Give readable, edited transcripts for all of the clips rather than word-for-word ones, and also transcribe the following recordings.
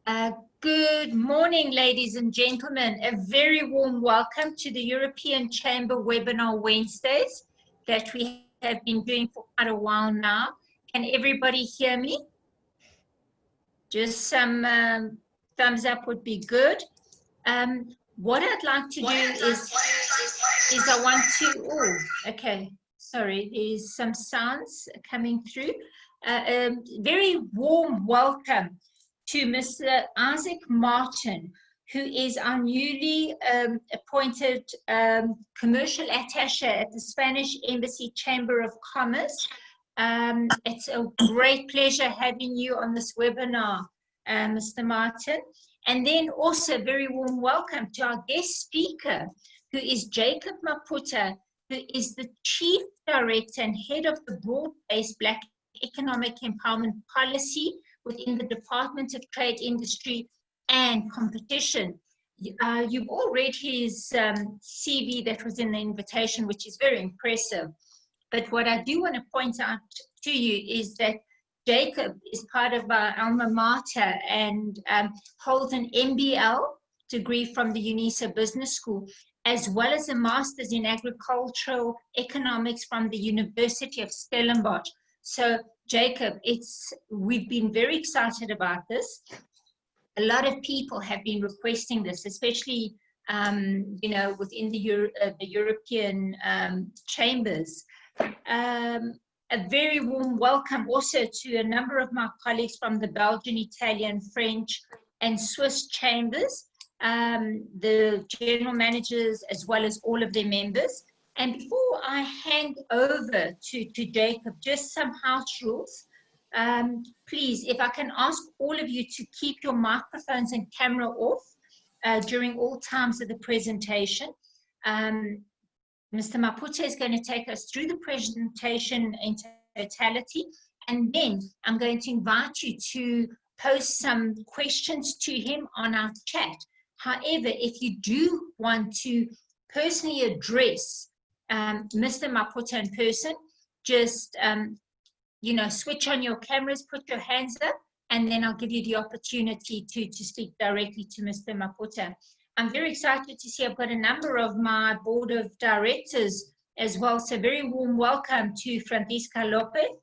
Uh, Good morning, ladies and gentlemen. A very warm welcome to the European Chamber Webinar Wednesdays that we have been doing for quite a while now. Can everybody hear me? Just some thumbs up would be good. What I'd like to do is I want to, oh, okay, sorry, there's some sounds coming through. Very warm welcome to Mr. Isaac Martin, who is our newly appointed commercial attaché at the Spanish Embassy Chamber of Commerce. It's a great pleasure having you on this webinar, Mr. Martin. And then also very warm welcome to our guest speaker, who is Jacob Maphutha, who is the Chief Director and Head of the Broad-Based Black Economic Empowerment Policy within the Department of Trade, Industry and Competition. You've all read his CV that was in the invitation, which is very impressive. But what I do want to point out to you is that Jacob is part of our alma mater and holds an MBL degree from the UNISA Business School, as well as a master's in agricultural economics from the University of Stellenbosch. So Jacob, we've been very excited about this. A lot of people have been requesting this, especially within the European chambers. A very warm welcome also to a number of my colleagues from the Belgian, Italian, French, and Swiss chambers, the general managers, as well as all of their members. And before I hand over to Jacob, just some house rules. Please, if I can ask all of you to keep your microphones and camera off during all times of the presentation. Mr. Maphutha is going to take us through the presentation in totality, and then I'm going to invite you to post some questions to him on our chat. However, if you do want to personally address Mr. Maphutha in person, just switch on your cameras, put your hands up, and then I'll give you the opportunity to speak directly to Mr. Maphutha. I'm very excited to see I've got a number of my board of directors as well. So very warm welcome to Francisca Lopez,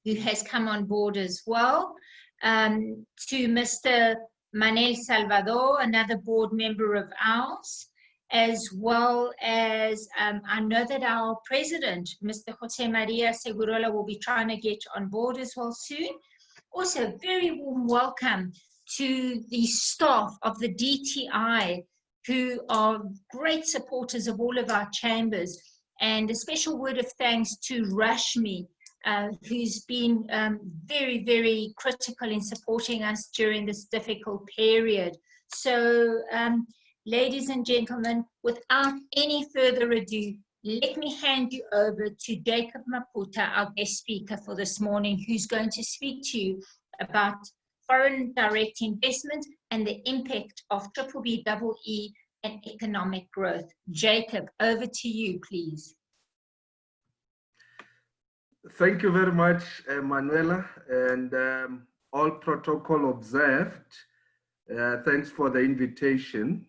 who has come on board as well. To Mr. Manel Salvador, another board member of ours, as well as I know that our president, Mr. Jose Maria Segurola, will be trying to get on board as well soon. Also, very warm welcome to the staff of the DTI, who are great supporters of all of our chambers, and a special word of thanks to Rashmi, who's been very, very critical in supporting us during this difficult period. So, ladies and gentlemen, without any further ado, let me hand you over to Jacob Maphutha, our guest speaker for this morning, who's going to speak to you about foreign direct investment and the impact of B-BBEE and economic growth. Jacob, over to you, please. Thank you very much, Manuela, and all protocol observed. Thanks for the invitation,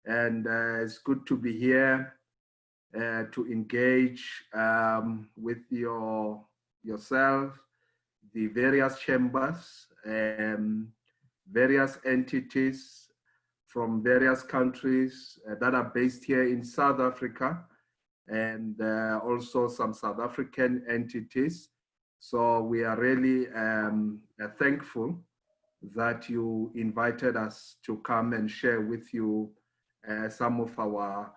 and it's good to be here to engage with yourself, the various chambers, various entities from various countries that are based here in South Africa, and also some South African entities. So we are really thankful that you invited us to come and share with you some of our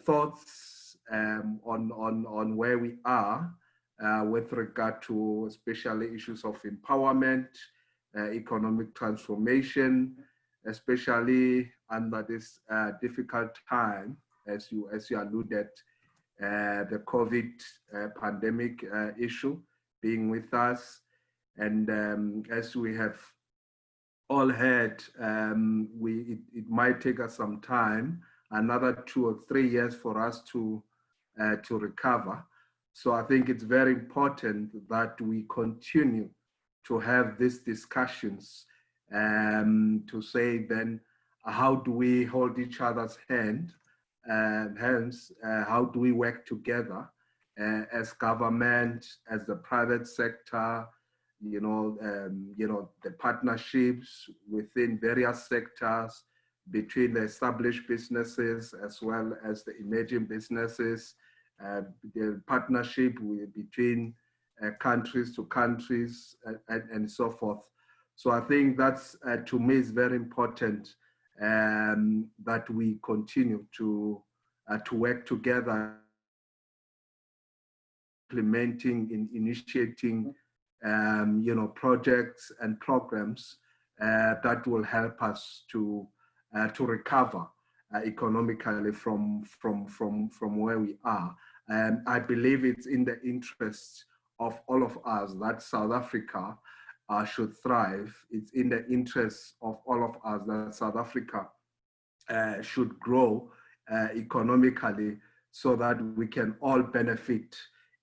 thoughts on where we are with regard to especially issues of empowerment, economic transformation, especially under this difficult time, as you alluded, the COVID pandemic issue being with us. And as we have all heard, it might take us some time, another 2 or 3 years for us to recover. So I think it's very important that we continue to have these discussions to say then, how do we hold each other's hands? How do we work together as government, as the private sector, the partnerships within various sectors, between the established businesses as well as the emerging businesses, the partnership between countries to countries, and so forth. So I think that's, to me, is very important, that we continue to work together, implementing, initiating, projects and programs that will help us to recover economically from where we are. And I believe it's in the interest of all of us that South Africa should thrive. It's in the interest of all of us that South Africa should grow economically, so that we can all benefit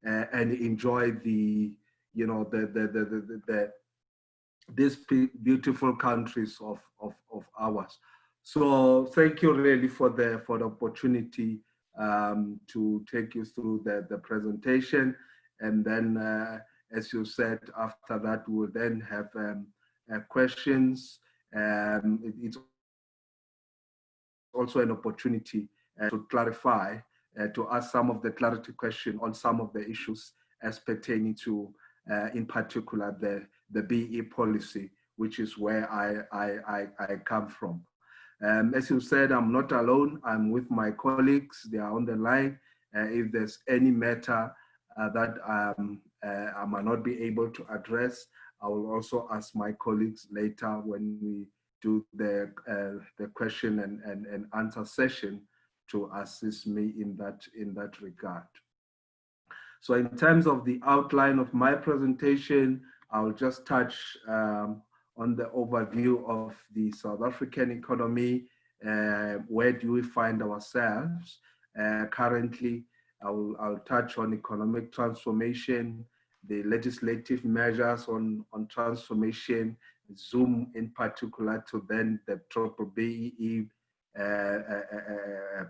and enjoy these beautiful countries of ours. So thank you really for the opportunity to take you through the presentation. And then, as you said, after that, we'll then have questions. It's also an opportunity to clarify, to ask some of the clarity question on some of the issues as pertaining to, in particular, the BE policy, which is where I come from. As you said, I'm not alone. I'm with my colleagues. They are on the line. If there's any matter that I might not be able to address, I will also ask my colleagues later when we do the question and answer session to assist me in that regard. So in terms of the outline of my presentation, I'll just touch on the overview of the South African economy. Where do we find ourselves currently? I'll touch on economic transformation, the legislative measures on transformation, zoom in particular to then the B-BBEE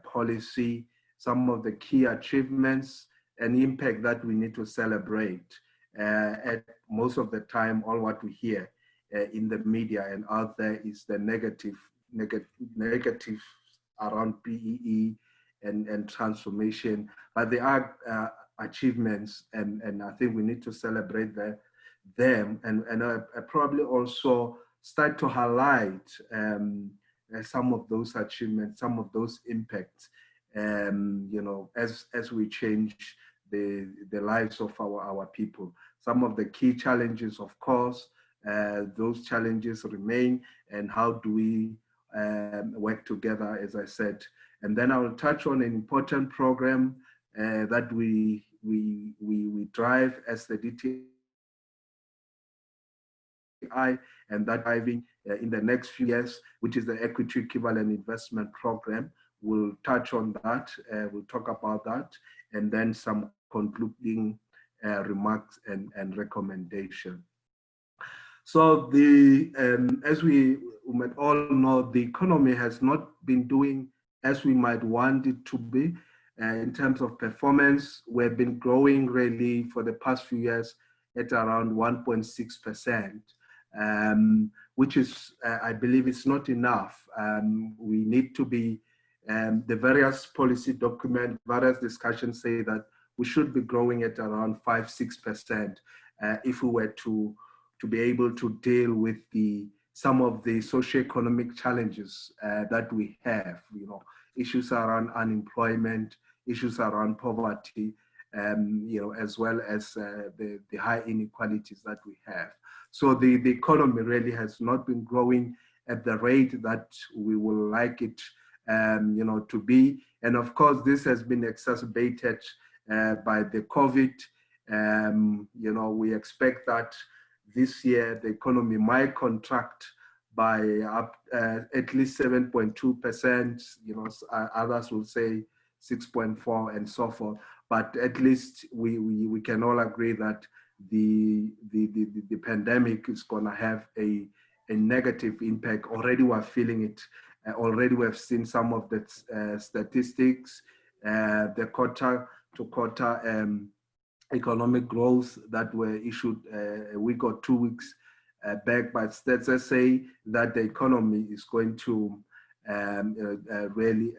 policy, some of the key achievements and impact that we need to celebrate. At most of the time, all what we hear in the media and out there is the negative around BEE and transformation, but there are achievements, and I think we need to celebrate them, and probably also start to highlight some of those achievements, some of those impacts, as we change the lives of our people. Some of the key challenges, of course, those challenges remain, and how do we work together, as I said. And then I will touch on an important program that we drive as the DTI, and that driving in the next few years, which is the Equity Equivalent Investment Program. We'll touch on that, we'll talk about that, and then some concluding remarks and recommendation. So as we might all know, the economy has not been doing as we might want it to be. In terms of performance, we've been growing really for the past few years at around 1.6%, which is, I believe, it's not enough. We need to be, the various policy documents, various discussions say that we should be growing at around 5-6% if we were to be able to deal with some of the socioeconomic challenges that we have, issues around unemployment, issues around poverty, as well as the high inequalities that we have. So the economy really has not been growing at the rate that we would like it to be. And of course, this has been exacerbated by the COVID. We expect that this year the economy might contract by at least 7.2%. Others will say 6.4 and so forth. But at least we can all agree that the pandemic is going to have a negative impact. Already we're feeling it. Already we've seen some of the statistics, the quarter-to-quarter economic growth that were issued a week or 2 weeks back, but let's say that the economy is going to really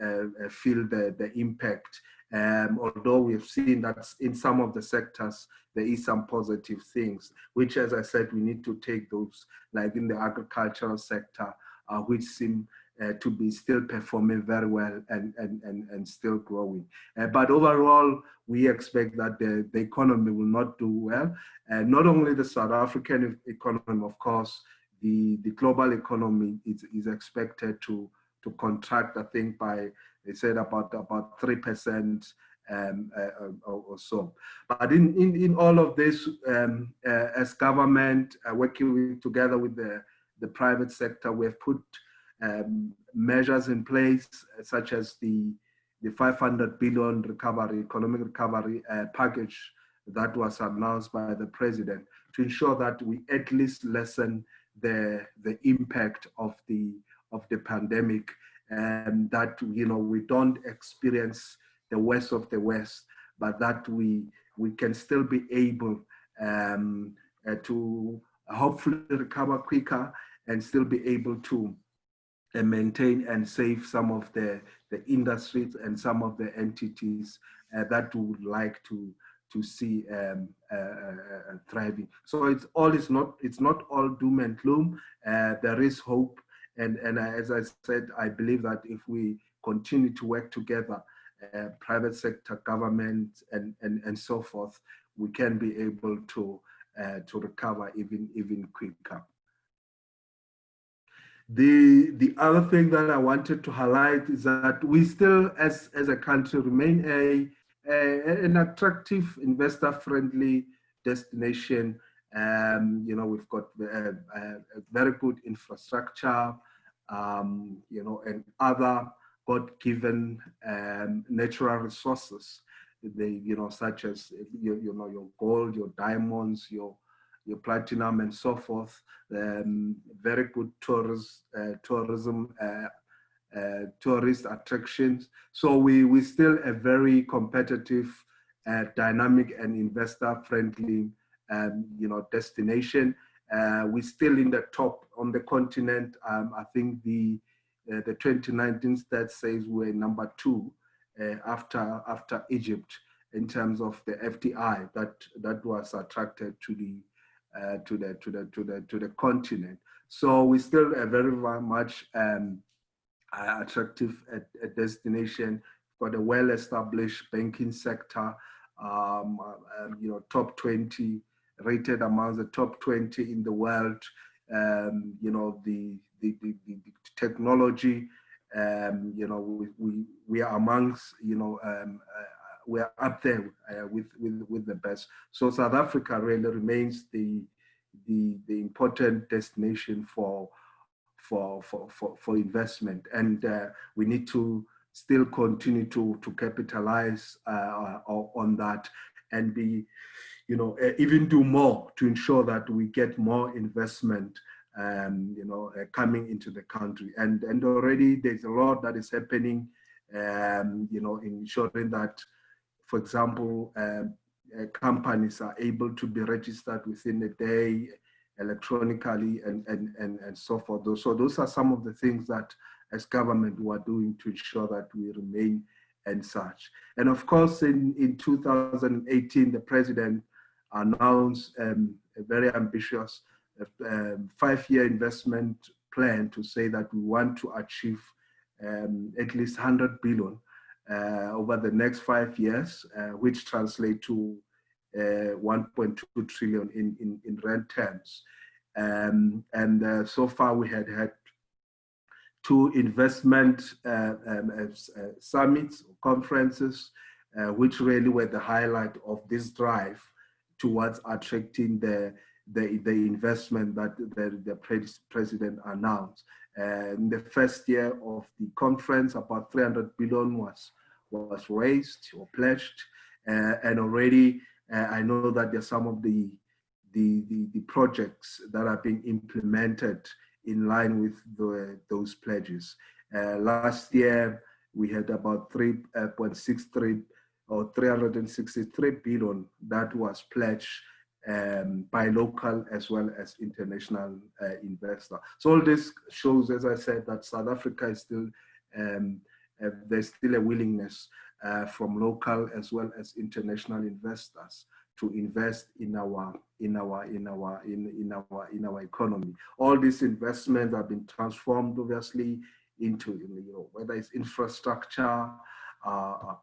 feel the impact. Although we've seen that in some of the sectors, there is some positive things, which, as I said, we need to take those, like in the agricultural sector, which seem to be still performing very well and still growing. But overall, we expect that the economy will not do well. Not only the South African economy, of course, the global economy is expected to contract, I think, by, they said about 3% or so. But in all of this, as government working together with the private sector, we have put measures in place, such as the 500 billion economic recovery package that was announced by the president, to ensure that we at least lessen the impact of the pandemic, and that we don't experience the worst of the worst, but that we can still be able to hopefully recover quicker and still be able to maintain and save some of the industries and some of the entities that we would like to see thriving. So it's not all doom and gloom. There is hope, and as I said, I believe that if we continue to work together, private sector, government, and so forth, we can be able to recover even quicker. The other thing that I wanted to highlight is that we still, as a country, remain an attractive, investor-friendly destination. We've got a very good infrastructure, and other God-given natural resources. Such as your gold, your diamonds, your platinum, and so forth. Very good tourism, tourist attractions. So we still a very competitive, dynamic, and investor-friendly, destination. We're still in the top on the continent. I think the 2019 stats says we're number 2 after Egypt in terms of the FDI that was attracted to the continent. So we still a very much attractive destination. Got a well-established banking sector. Top 20 rated among the top 20 in the world. The technology. We are amongst. We are up there with the best. So South Africa really remains the important destination for investment, and we need to still continue to capitalize on that, and be, even do more to ensure that we get more investment, coming into the country. And already there's a lot that is happening, ensuring that, for example, companies are able to be registered within a day electronically and so forth. So those are some of the things that as government we are doing to ensure that we remain and such. And of course, in 2018, the president announced a very ambitious 5-year investment plan to say that we want to achieve at least 100 billion over the next 5 years, which translate to 1.2 trillion in rand terms. And so far we had 2 investment summits, conferences, which really were the highlight of this drive towards attracting the investment that the president announced. In the first year of the conference, about 300 billion was raised or pledged, and already I know that there's some of the projects that are being implemented in line with those pledges. Last year, we had about 3.63 or 363 billion that was pledged by local as well as international investors. So all this shows, as I said, that South Africa is still, there's still a willingness from local as well as international investors to invest in our economy. All these investments have been transformed, obviously, into, whether it's infrastructure,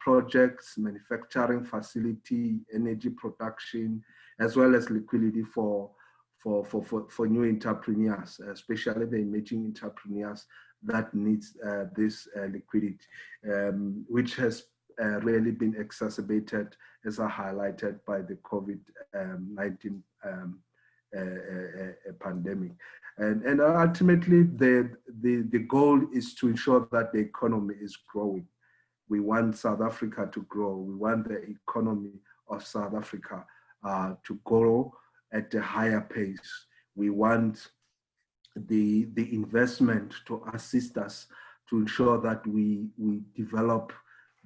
projects, manufacturing facility, energy production, as well as liquidity for new entrepreneurs, especially the emerging entrepreneurs that needs this liquidity, which has really been exacerbated, as I highlighted, by the COVID-19 pandemic. And ultimately, the goal is to ensure that the economy is growing. We want South Africa to grow. We want the economy of South Africa to grow at a higher pace. We want the investment to assist us to ensure that we develop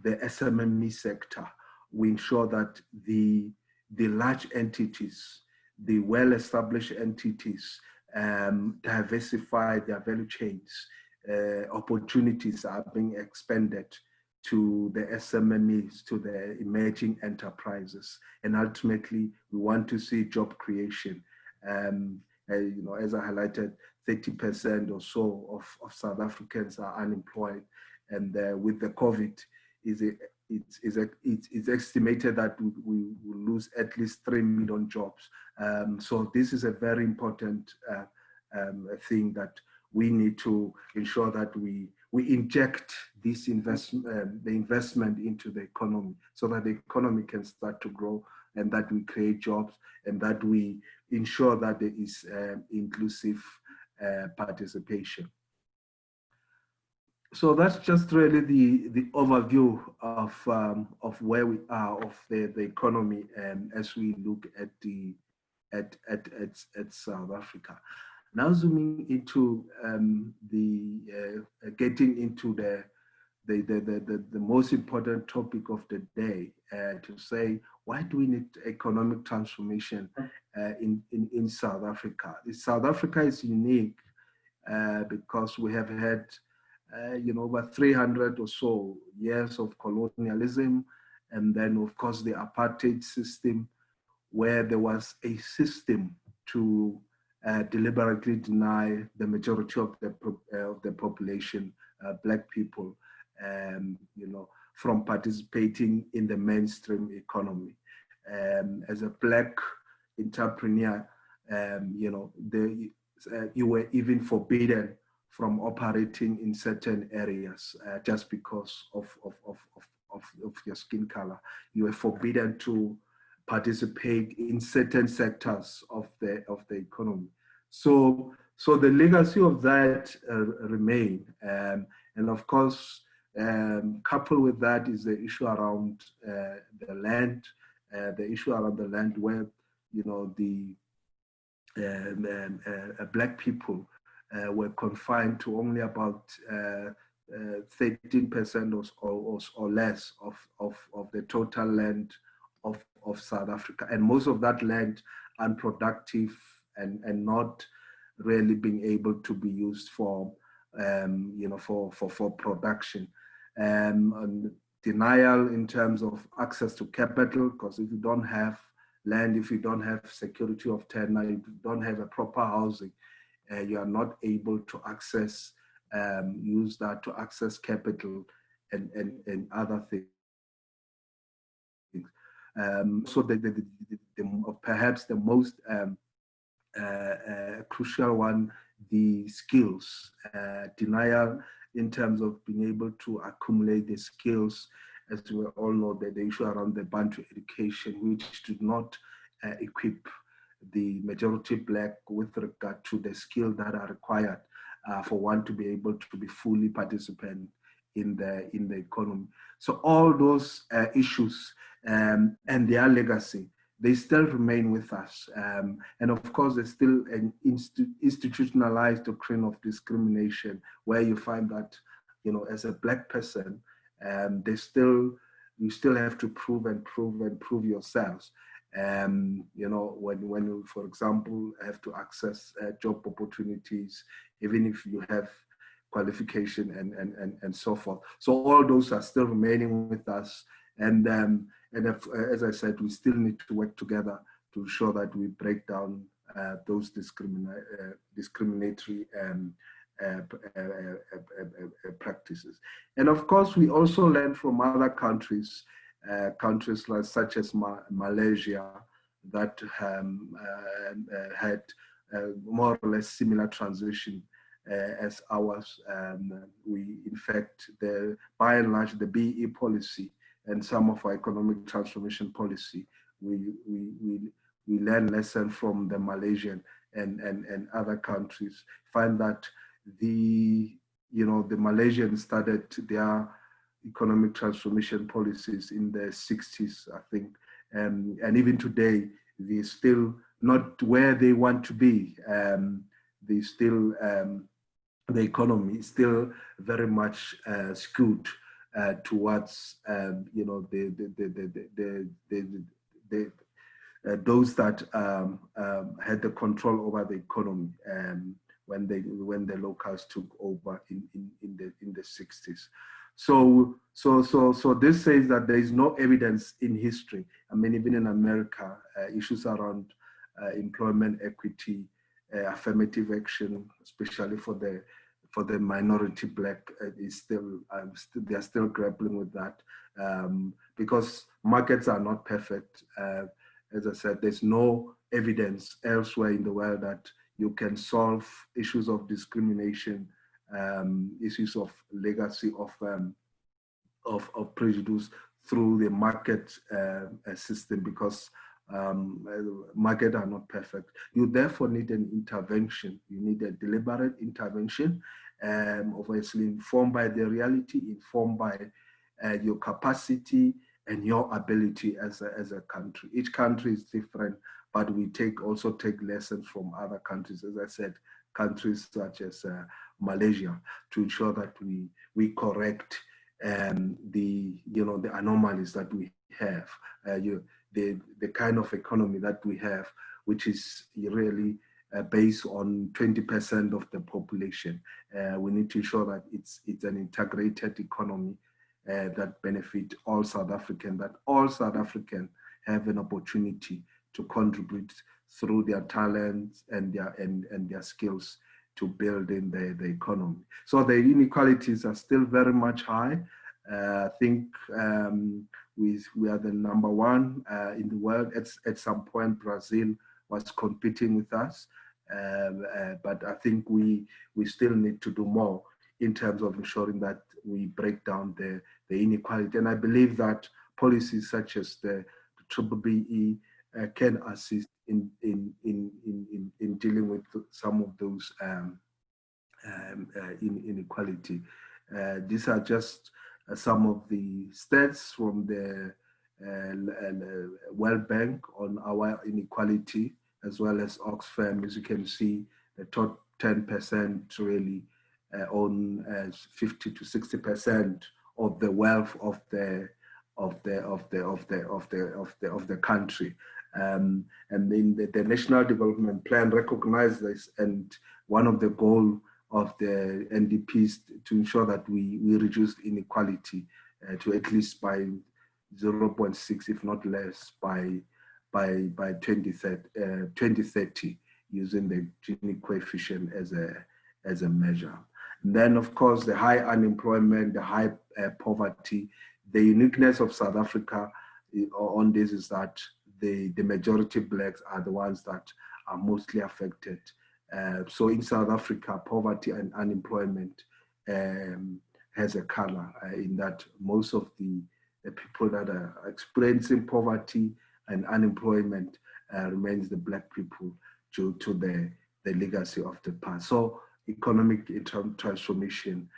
the SMME sector. We ensure that the large entities, the well-established entities, diversify their value chains. Opportunities are being expanded to the SMMEs, to the emerging enterprises. And ultimately, we want to see job creation. As I highlighted, 30% or so of South Africans are unemployed. And with the COVID, it's estimated that we will lose at least 3 million jobs. So this is a very important thing that we need to ensure that we inject this investment, the investment into the economy, so that the economy can start to grow, and that we create jobs, and that we ensure that there is inclusive participation. So that's just really the overview of where we are of the economy, as we look at South Africa. Now zooming into getting into the most important topic of the day, to say, why do we need economic transformation in South Africa? South Africa is unique because we have had over 300 or so years of colonialism, and then of course the apartheid system, where there was a system to deliberately deny the majority of the population, Black people, from participating in the mainstream economy. As a Black entrepreneur, you were even forbidden from operating in certain areas just because of your skin color. You were forbidden to participate in certain sectors of the economy. So the legacy of that remain, and of course, coupled with that is the issue around the land, where the Black people were confined to only about 13% or less of the total land of South Africa, and most of that land unproductive and not really being able to be used for production. And denial in terms of access to capital, because if you don't have land, if you don't have security of tenure, if you don't have a proper housing, you are not able to access, use that to access capital and other things. So perhaps the most crucial one, the skills, denial in terms of being able to accumulate the skills, as we all know, that the issue around the Bantu education, which did not equip the majority Black with regard to the skills that are required for one to be able to be fully participant in the economy. So all those issues and their legacy they still remain with us. And of course, there's still an institutionalized doctrine of discrimination where you find that, you know, as a Black person, you still have to prove yourselves. You know, when you, for example, have to access job opportunities, even if you have qualification and so forth. So all those are still remaining with us. And if, as I said, we still need to work together to ensure that we break down those discriminatory practices. And of course, we also learn from other countries, countries like, such as Malaysia, that had more or less similar transition as ours. We, in fact, by and large, the BEE policy and some of our economic transformation policy, we learn lessons from the Malaysian and other countries. Find that the Malaysians started their economic transformation policies in the 60s, I think, and even today they're still not where they want to be. They still the economy is still very much skewed towards those that had the control over the economy when the locals took over in the 60s. So this says that there is no evidence in history. I mean, even in America, issues around employment equity, affirmative action, especially for the minority Black, is still they are still grappling with that because markets are not perfect. As I said, there's no evidence elsewhere in the world that you can solve issues of discrimination, issues of legacy of prejudice through the market system, because markets are not perfect. You therefore need an intervention. You need a deliberate intervention, obviously informed by the reality, informed by your capacity and your ability as a country. Each country is different, but we also take lessons from other countries. As I said, countries such as Malaysia, to ensure that we correct the anomalies that we have, the kind of economy that we have, which is really based on 20% of the population. We need to ensure that it's an integrated economy that benefit all South Africans, that all South Africans have an opportunity to contribute through their talents and their skills to build in the economy. So the inequalities are still very much high. I think we are the number one in the world. At some point, Brazil was competing with us, but I think we still need to do more in terms of ensuring that we break down the inequality. And I believe that policies such as the B-BBEE can assist in dealing with some of those inequality. These are just some of the stats from the World Bank on our inequality, as well as Oxfam. As you can see, the top 10% really own 50 to 60% of the wealth of the country. And then the National Development Plan recognizes this, and one of the goals of the NDPs to ensure that we reduce inequality to at least by 0.6, if not less, by 2030, using the Gini coefficient as a measure. And then, of course, the high unemployment, the high poverty. The uniqueness of South Africa on this is that the majority Blacks are the ones that are mostly affected. So in South Africa, poverty and unemployment has a color in that most of the people that are experiencing poverty and unemployment remains the Black people due to the legacy of the past. So economic transformation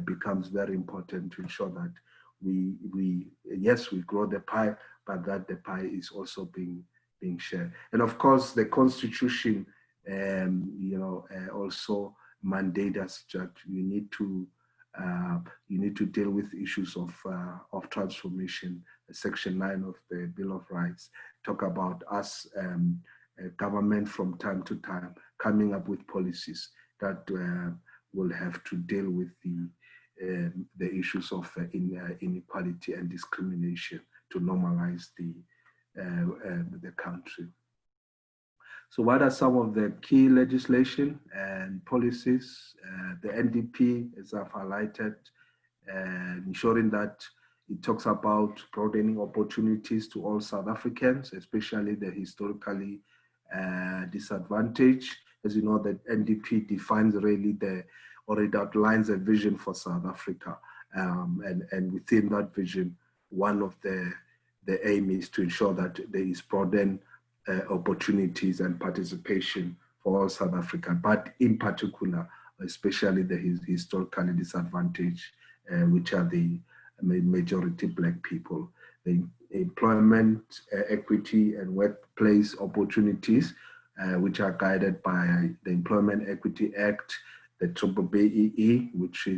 becomes very important to ensure that we grow the pie, but that the pie is also being being shared. And of course, the Constitution, also mandate us that you need to deal with issues of transformation. Section 9 of the Bill of Rights talk about us, government from time to time, coming up with policies that will have to deal with the issues of inequality and discrimination to normalize the country. So what are some of the key legislation and policies? The NDP, as I've highlighted, ensuring that it talks about broadening opportunities to all South Africans, especially the historically disadvantaged. As you know, the NDP defines really or it outlines a vision for South Africa. And within that vision, one of the aim is to ensure that there is broadened opportunities and participation for all South Africa, but in particular, especially the historically disadvantaged, which are the majority Black people. The employment, equity, and workplace opportunities, which are guided by the Employment Equity Act, the B-BBEE, which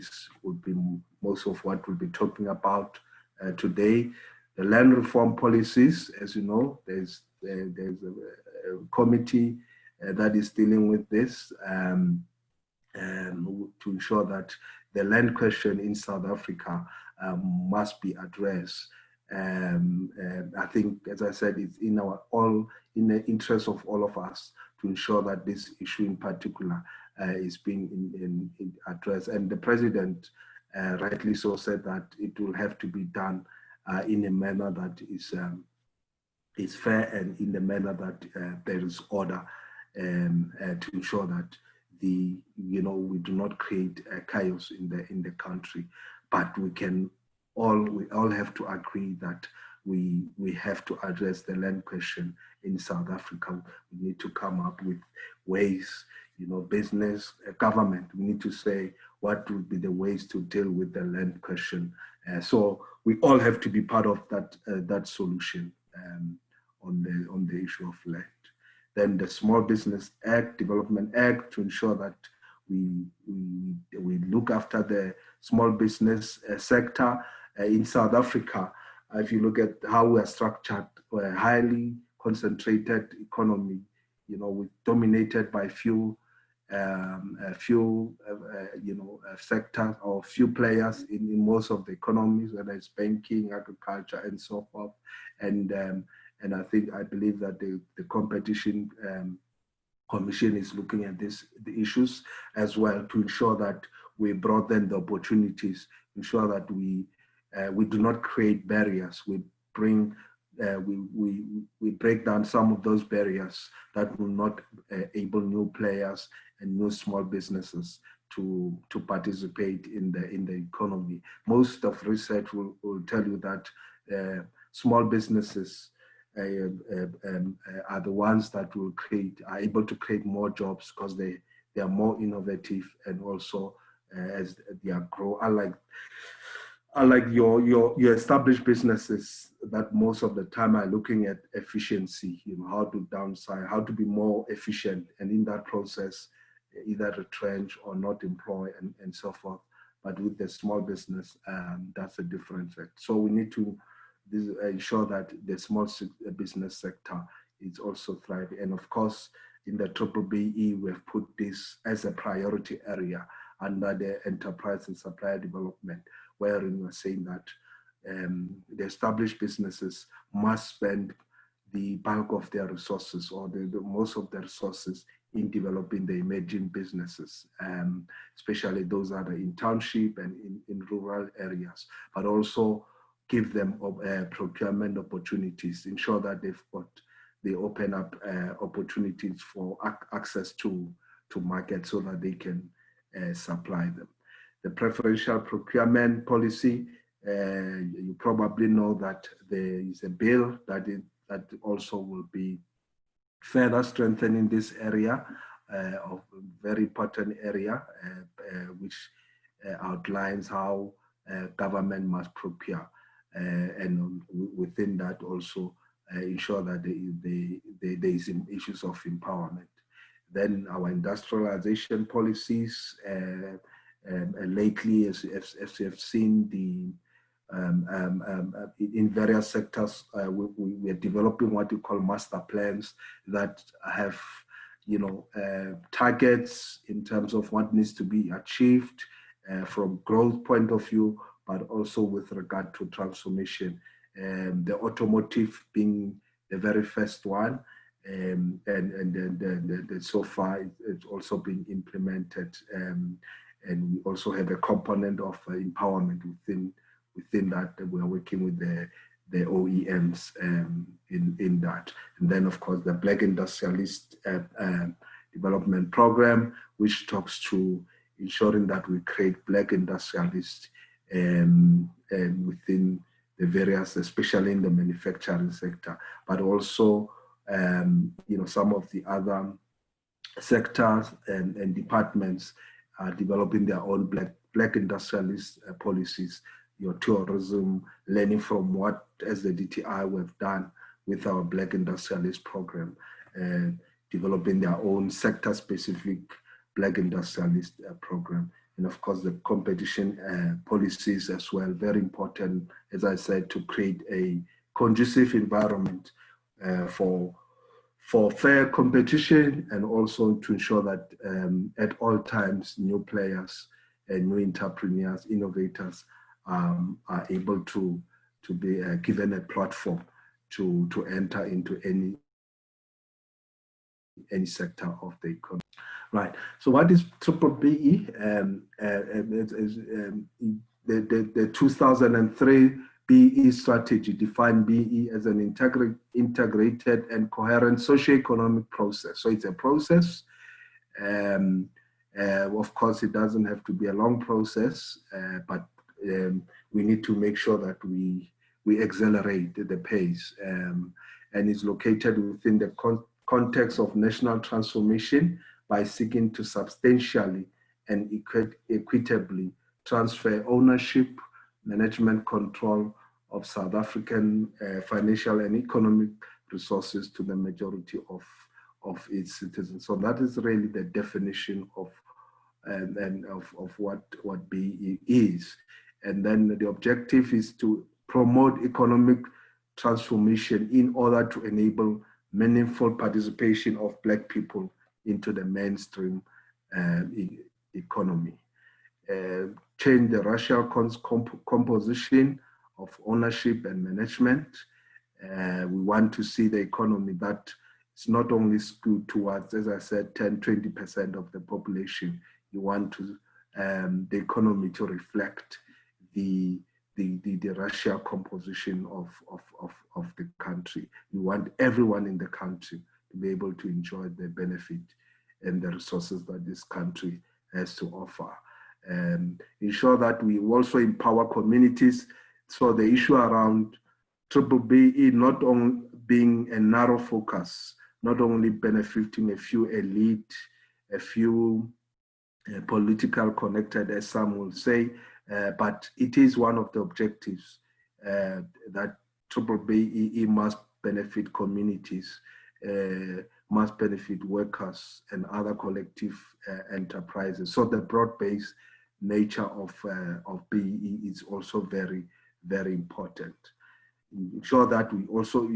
would be most of what we'll be talking about today. The land reform policies, as you know, there's a committee that is dealing with this to ensure that the land question in South Africa must be addressed. I think, as I said, it's in the interest of all of us to ensure that this issue in particular is being addressed. And the president rightly so said that it will have to be done in a manner that is fair and in the manner that there is order, to ensure that we do not create chaos in the country. But we all have to agree that we have to address the land question in South Africa. We need to come up with ways, business, government. We need to say what would be the ways to deal with the land question. So we all have to be part of that solution on the issue of land. Then the Small Business Act, Development Act, to ensure that we look after the small business sector in South Africa. If you look at how we are structured, we're a highly concentrated economy, dominated by few sectors or few players in most of the economies, whether it's banking, agriculture, and so forth. And I believe that the competition commission is looking at the issues as well to ensure that we broaden the opportunities, ensure that we do not create barriers. We break down some of those barriers that will not enable new players and new small businesses to participate in the economy. Most of research will tell you that small businesses are the ones that are able to create more jobs because they are more innovative, and also as they grow. Unlike your established businesses that most of the time are looking at efficiency, how to downsize, how to be more efficient, and in that process either retrench or not employ and so forth. But with the small business, that's a different thing. So we need to ensure that the small business sector is also thriving. And of course, in the B-BBEE, we have put this as a priority area under the enterprise and supplier development, wherein we're saying that the established businesses must spend the bulk of their resources, or the most of their resources, in developing the emerging businesses, especially those that are in township and in rural areas, but also give them procurement opportunities, ensure that they open up opportunities for access to market so that they can supply them. The preferential procurement policy, you probably know that there is a bill that also will be further strengthening this area, of a very important area, which outlines how government must procure. And within that also ensure that there is issues of empowerment. Then our industrialization policies, lately, as you have seen, in various sectors, we are developing what we call master plans that have, targets in terms of what needs to be achieved from growth point of view, but also with regard to transformation. The automotive being the very first one, and so far it's also been implemented, and we also have a component of empowerment within that we are working with the OEMs in that. And then, of course, the Black Industrialist Development Program, which talks to ensuring that we create Black industrialists within the various, especially in the manufacturing sector, but also, some of the other sectors and departments are developing their own Black industrialist policies. Your tourism, learning from what, as the DTI, we've done with our Black Industrialist Program, developing their own sector-specific Black Industrialist Program. And of course, the competition policies as well, very important, as I said, to create a conducive environment for fair competition, and also to ensure that at all times, new players and new entrepreneurs, innovators, are able to be given a platform to enter into any sector of the economy. Right. So what is B-BBEE? The 2003 BEE strategy defined BEE as an integrated and coherent socio-economic process. So it's a process. Of course, it doesn't have to be a long process, but we need to make sure that we accelerate the pace, and it's located within the context of national transformation by seeking to substantially and equitably transfer ownership, management control of South African financial and economic resources to the majority of its citizens. So that is really the definition of what BEE is. And then the objective is to promote economic transformation in order to enable meaningful participation of Black people into the mainstream economy. Change the racial composition of ownership and management. We want to see the economy that is not only skewed towards, as I said, 10-20% of the population. You want to the economy to reflect the racial composition of the country. We want everyone in the country to be able to enjoy the benefit and the resources that this country has to offer. Ensure that we also empower communities. So the issue around B-BBEE not only being a narrow focus, not only benefiting a few elite, a few political connected, as some will say, but it is one of the objectives that B-BBEE must benefit communities, must benefit workers and other collective enterprises. So the broad-based nature of BEE is also very, very important. Ensure that we also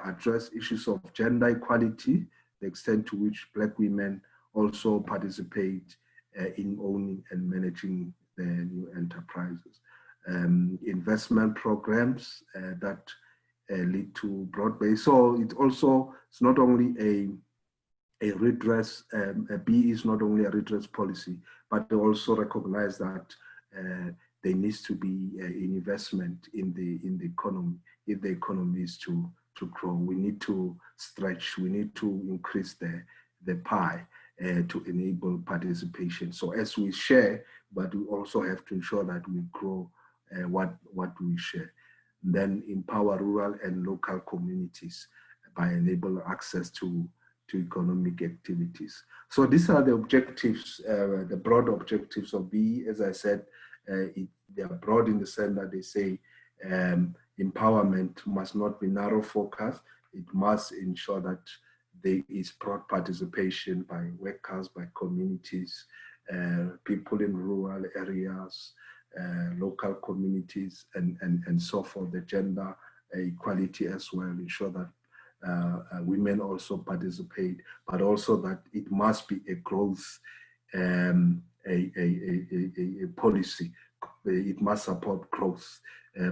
address issues of gender equality, the extent to which Black women also participate in owning and managing the new enterprises. Investment programs that lead to broad-based. So it's not only a redress, BEE is not only a redress policy, but they also recognize that there needs to be an investment in the economy. If the economy is to grow, we need to stretch, we need to increase the pie to enable participation. So as we share, but we also have to ensure that we grow what we share. And then empower rural and local communities by enabling access to economic activities. So these are the objectives, the broad objectives of BEE. As I said, they are broad in the sense that they say empowerment must not be narrow focus. It must ensure that there is broad participation by workers, by communities, people in rural areas, local communities, and so forth, the gender equality as well, ensure that women also participate, but also that it must be a growth a policy. It must support growth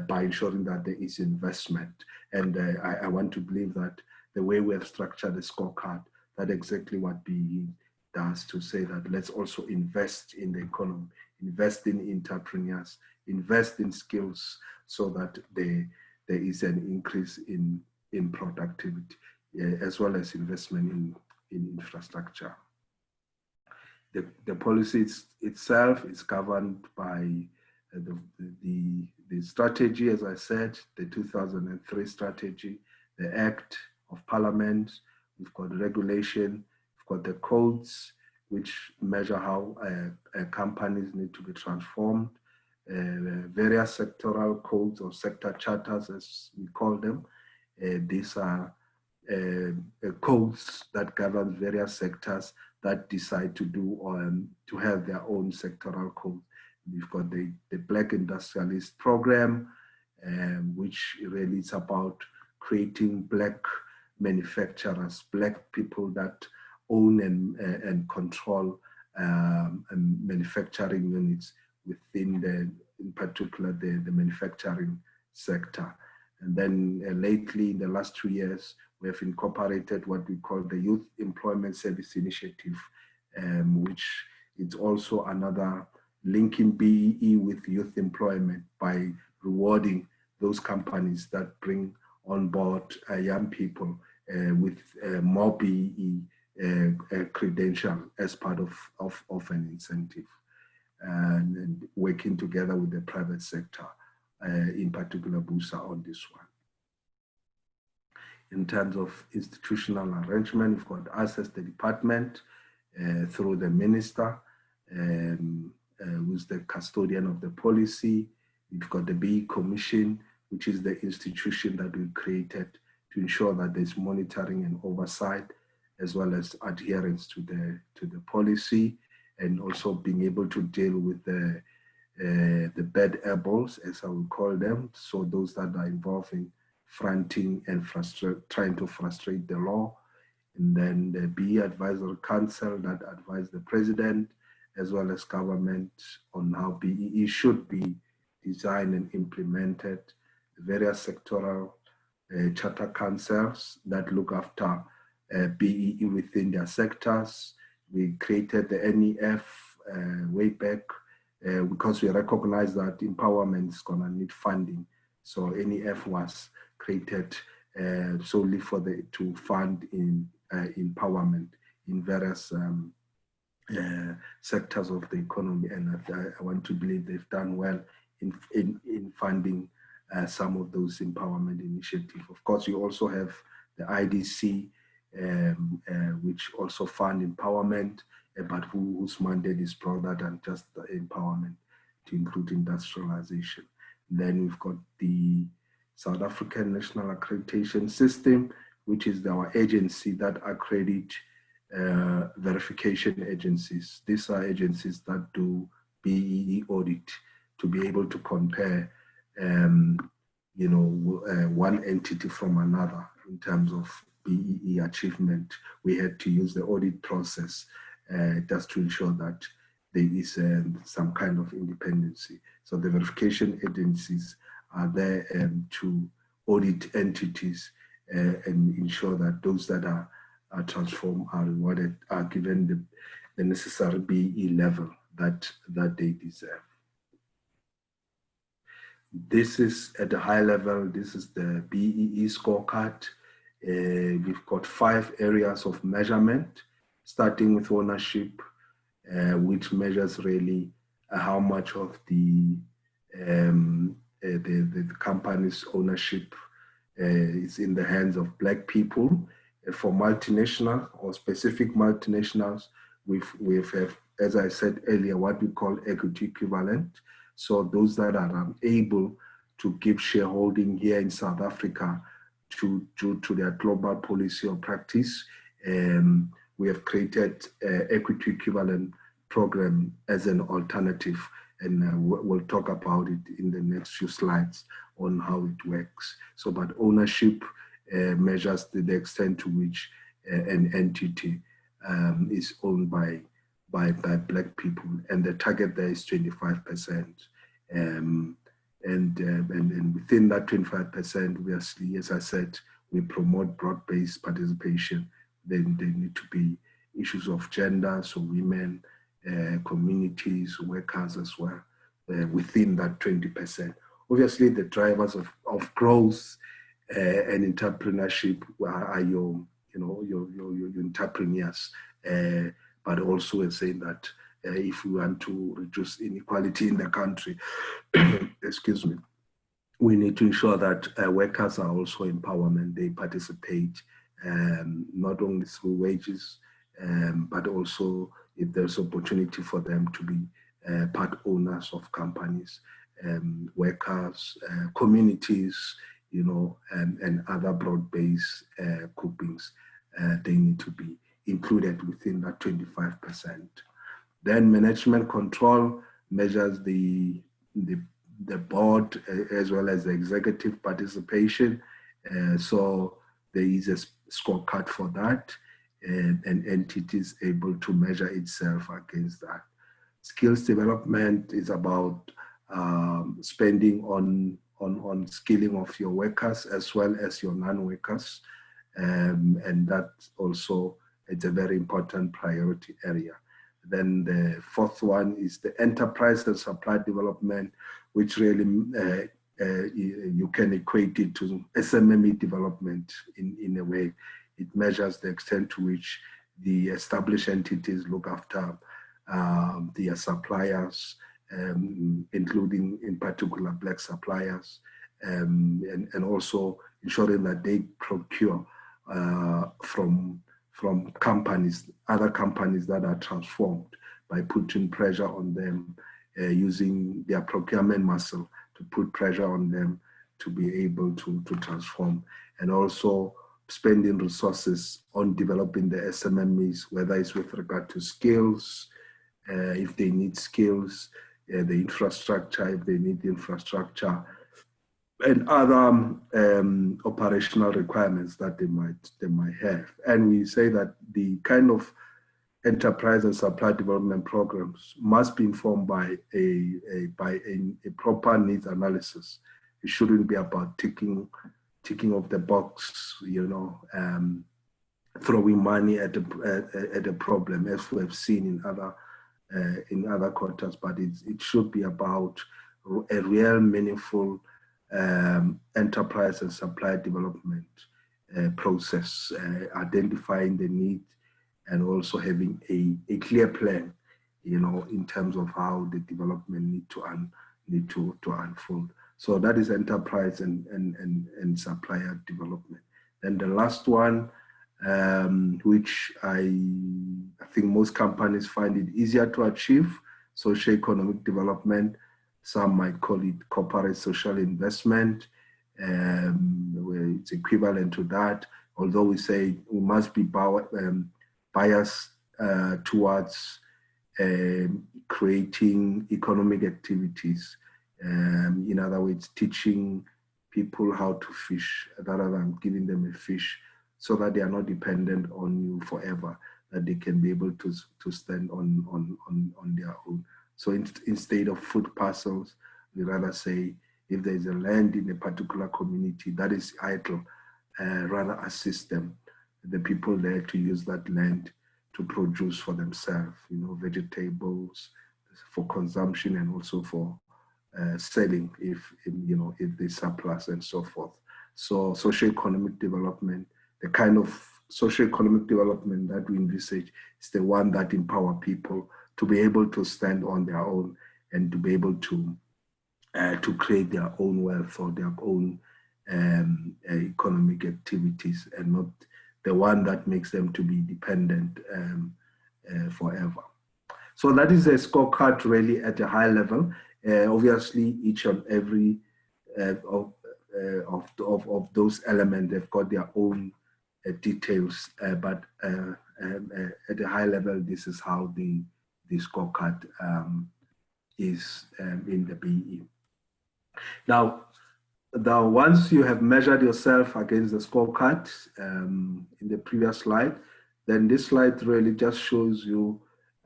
by ensuring that there is investment. And I want to believe that the way we have structured the scorecard, that's exactly what BBEE does, to say that let's also invest in the economy, invest in entrepreneurs, invest in skills, so that there is an increase in productivity, as well as investment in infrastructure. The policy itself is governed by the strategy, as I said, the 2003 strategy, the Act of Parliament. We've got regulation, we've got the codes which measure how companies need to be transformed, various sectoral codes or sector charters, as we call them. These are codes that govern various sectors that decide to do or to have their own sectoral code. We've got the Black Industrialist Program, which really is about creating Black manufacturers, Black people that own and control manufacturing units within in particular, the manufacturing sector. And then lately, in the last 2 years, we have incorporated what we call the Youth Employment Service Initiative, which is also another linking BEE with youth employment by rewarding those companies that bring on board young people with more BEE credential as part of an incentive, and working together with the private sector, in particular BUSA on this one. In terms of institutional arrangement, we've got us as the department through the minister, who's the custodian of the policy. We've got the BEE Commission, which is the institution that we created to ensure that there's monitoring and oversight, as well as adherence to the policy, and also being able to deal with the bad apples, as I would call them, so those that are involved in fronting and trying to frustrate the law. And then the BEE Advisory Council that advise the president as well as government on how BEE should be designed and implemented. The various sectoral charter councils that look after BEE within their sectors. We created the NEF way back because we recognize that empowerment is going to need funding. So NEF was created solely to fund in empowerment in various sectors of the economy, and I want to believe they've done well in funding some of those empowerment initiatives. Of course, you also have the IDC, which also fund empowerment, but whose mandate is broader than just the empowerment, to include industrialization. Then we've got the South African National Accreditation System, which is our agency that accredit verification agencies. These are agencies that do BEE audit to be able to compare, one entity from another in terms of BEE achievement. We had to use the audit process just to ensure that there is some kind of independency. So the verification agencies are there to audit entities and ensure that those that are transformed are rewarded, are given the necessary BEE level that they deserve. This is at a high level. This is the BEE scorecard. We've got 5 areas of measurement, starting with ownership, which measures really how much of the company's ownership is in the hands of Black people. For multinational or specific multinationals, we have, as I said earlier, what we call equity equivalent. So those that are unable to give shareholding here in South Africa to their global policy or practice. We have created equity equivalent program as an alternative, and we'll talk about it in the next few slides on how it works. So, but ownership measures the extent to which an entity is owned by Black people, and the target there is 25%. And within that 25%, obviously, as I said, we promote broad-based participation. Then there need to be issues of gender, so women, communities, workers as well, within that 20%. Obviously, the drivers of growth and entrepreneurship are your entrepreneurs, but also saying that if we want to reduce inequality in the country, excuse me, we need to ensure that workers are also empowerment. They participate not only through wages, but also if there's opportunity for them to be part owners of companies, workers, communities, and other broad-based groupings, they need to be included within that 25%. Then management control measures the board as well as the executive participation. So there is a scorecard for that, and entity is able to measure itself against that. Skills development is about spending on skilling of your workers as well as your non-workers, and that also is a very important priority area. Then the fourth one is the enterprise and supply development, which really you can equate it to SMME development in a way. It measures the extent to which the established entities look after their suppliers, including in particular Black suppliers, and also ensuring that they procure from companies, other companies that are transformed by putting pressure on them, using their procurement muscle to put pressure on them to be able to transform, and also spending resources on developing the SMMEs, whether it's with regard to skills, if they need skills, the infrastructure, if they need the infrastructure, and other operational requirements that they might have. And we say that the kind of enterprise and supply development programs must be informed by a proper needs analysis. It shouldn't be about ticking off the box, throwing money at a problem, as we have seen in other quarters. But it should be about a real meaningful enterprise and supply development process, identifying the need and also having a clear plan, in terms of how the development need to unfold. So that is enterprise and supplier development. And the last one, which I think most companies find it easier to achieve, socio-economic development. Some might call it corporate social investment, where it's equivalent to that, although we say we must be biased towards creating economic activities. In other words, teaching people how to fish rather than giving them a fish, so that they are not dependent on you forever, that they can be able to stand on their own. So instead of food parcels, we rather say if there's a land in a particular community that is idle, rather assist them, the people there, to use that land to produce for themselves, vegetables for consumption and also for selling if they surplus and so forth. So socio-economic development, the kind of socio-economic development that we envisage is the one that empower people to be able to stand on their own and to be able to create their own wealth or their own economic activities, and not the one that makes them to be dependent forever. So that is a scorecard really at a high level. Obviously, each and every of those elements. They've got their own details, but at a high level, this is how the scorecard is in the BE. Now, once you have measured yourself against the scorecard in the previous slide, then this slide really just shows you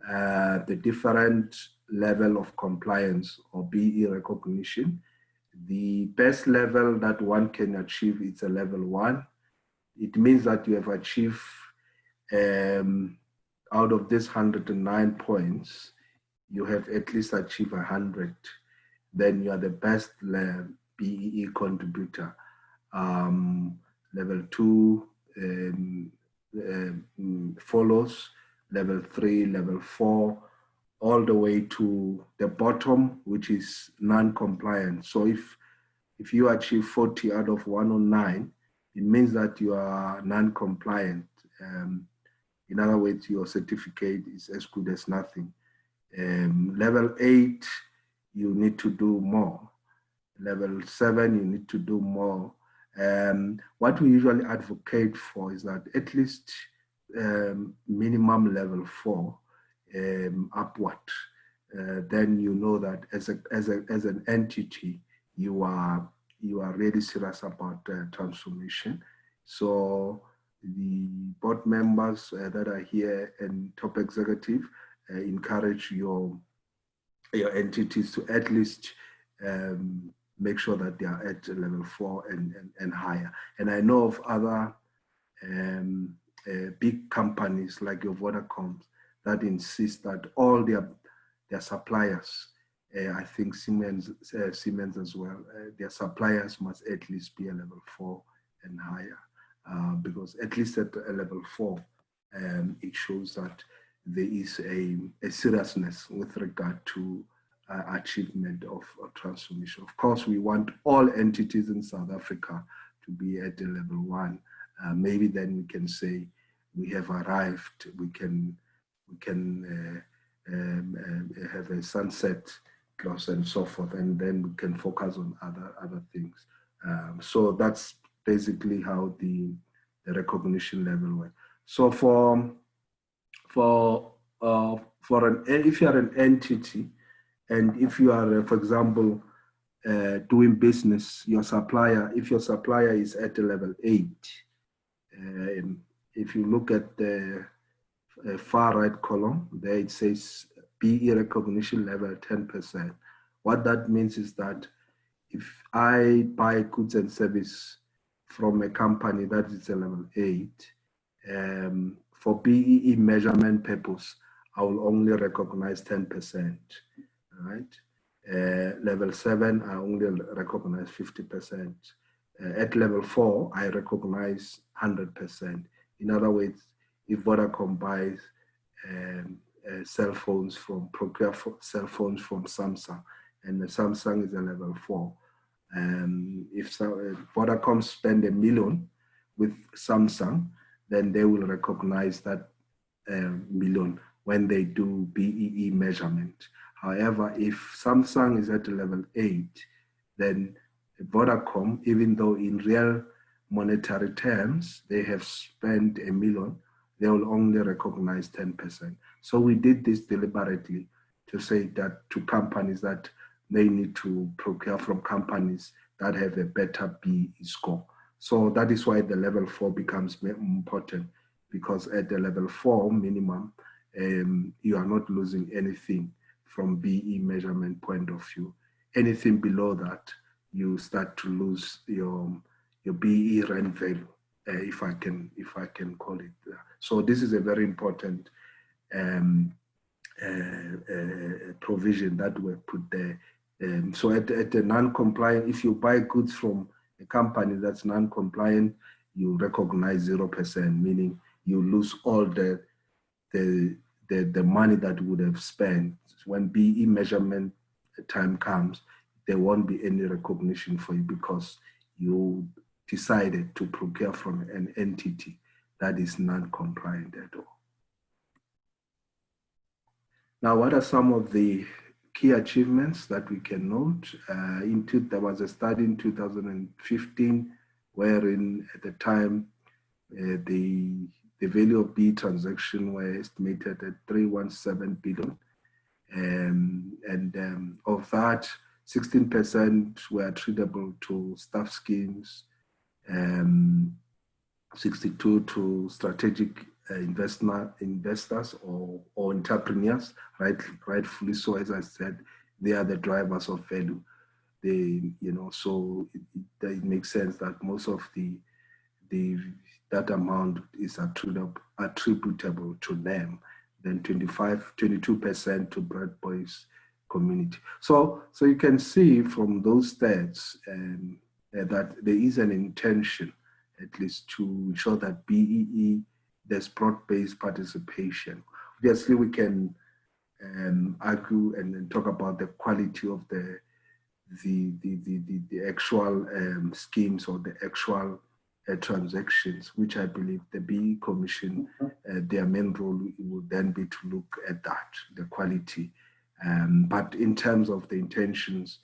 the different level of compliance or BE recognition. The best level that one can achieve is a level 1. It means that you have achieved out of this 109 points, you have at least achieved 100. Then you are the best BEE contributor. Level 2 follows, level 3, level 4, all the way to the bottom, which is non-compliant. So if you achieve 40 out of 109, it means that you are non-compliant. In other words, your certificate is as good as nothing. Level 8, you need to do more. Level 7, you need to do more. What we usually advocate for is that at least minimum level 4 upward. Then you know that as an entity, you are really serious about transformation. So the board members that are here and top executive encourage your entities to at least make sure that they are at level 4 and higher. And I know of other big companies like your Vodacom that insist that all their suppliers, I think Siemens as well, their suppliers must at least be a level 4 and higher, because at least at a level 4, it shows that there is a seriousness with regard to achievement of transformation. Of course, we want all entities in South Africa to be at a level 1. Maybe then we can say we have arrived. We can have a sunset clause and so forth, and then we can focus on other things. So that's basically how the recognition level works. So if you are an entity, and if you are, for example, doing business, your supplier, if your supplier is at a level 8, if you look at the far right column, there it says BE recognition level 10%. What that means is that if I buy goods and service from a company that is a level 8, for BEE measurement purpose, I will only recognize 10%, right? Level 7, I only recognize 50%. At level 4, I recognize 100%. In other words, if Vodacom buys procure cell phones from Samsung, and the Samsung is a level 4, if Vodacom spend $1 million with Samsung, then they will recognize that $1 million when they do BEE measurement. However, if Samsung is at level 8, then Vodacom, even though in real monetary terms they have spent $1 million, they will only recognize 10%. So we did this deliberately to say that to companies that they need to procure from companies that have a better BEE score. So that is why the level 4 becomes important, because at the level 4 minimum, you are not losing anything from BEE measurement point of view. Anything below that, you start to lose your BEE rent value, if I can call it. So this is a very important provision that we put there. So at the non-compliant, if you buy goods from a company that's non-compliant, you recognize 0%, meaning you lose all the money that you would have spent. When BEE measurement time comes, there won't be any recognition for you because you decided to procure from an entity that is non-compliant at all. Now, what are some of the key achievements that we can note. There was a study in 2015 wherein at the time the value of B transaction were estimated at 317 billion. Of that, 16% were attributable to staff schemes, 62 to strategic investors or entrepreneurs, rightfully so. As I said, they are the drivers of value. So it makes sense that most of that amount is attributable to them. Then 22% to Bread Boys community. So you can see from those stats that there is an intention, at least, to ensure that BEE, there's broad-based participation. Obviously, we can argue and then talk about the quality of the actual schemes or the actual transactions, which I believe the BEE Commission, their main role would then be to look at that, the quality. But in terms of the intentions,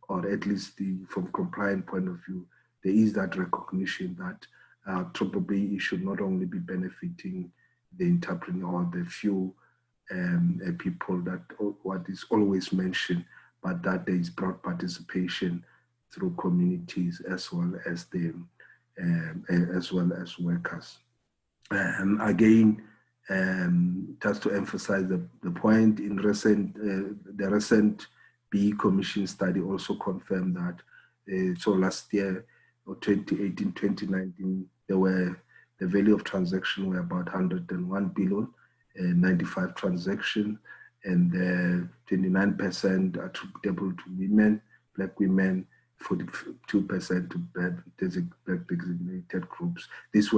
or at least from compliant point of view, there is that recognition that BBBEE should not only be benefiting the entrepreneur or the few people that what is always mentioned, but that there is broad participation through communities as well as workers. Again, just to emphasize the point, in the recent BEE Commission study also confirmed that so last year, or 2018, 2019, the value of transaction were about 101 billion, 95 transactions, and 29% attributable to women, Black women, 42% to Black designated groups. These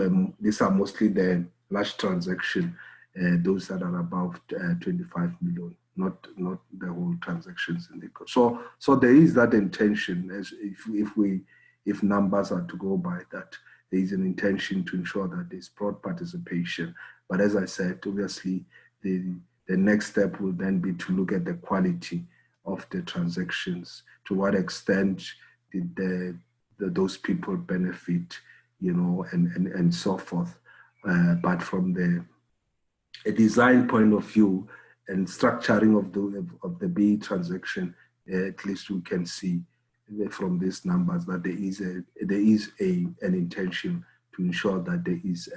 are mostly the large transaction, those that are above 25 million, not the whole transactions in the course. So there is that intention, as if numbers are to go by that, there is an intention to ensure that there's broad participation. But as I said, obviously the next step will then be to look at the quality of the transactions. To what extent did those people benefit, and so forth. But from a design point of view and structuring of the BEE transaction, at least we can see from these numbers that there is an intention to ensure that there is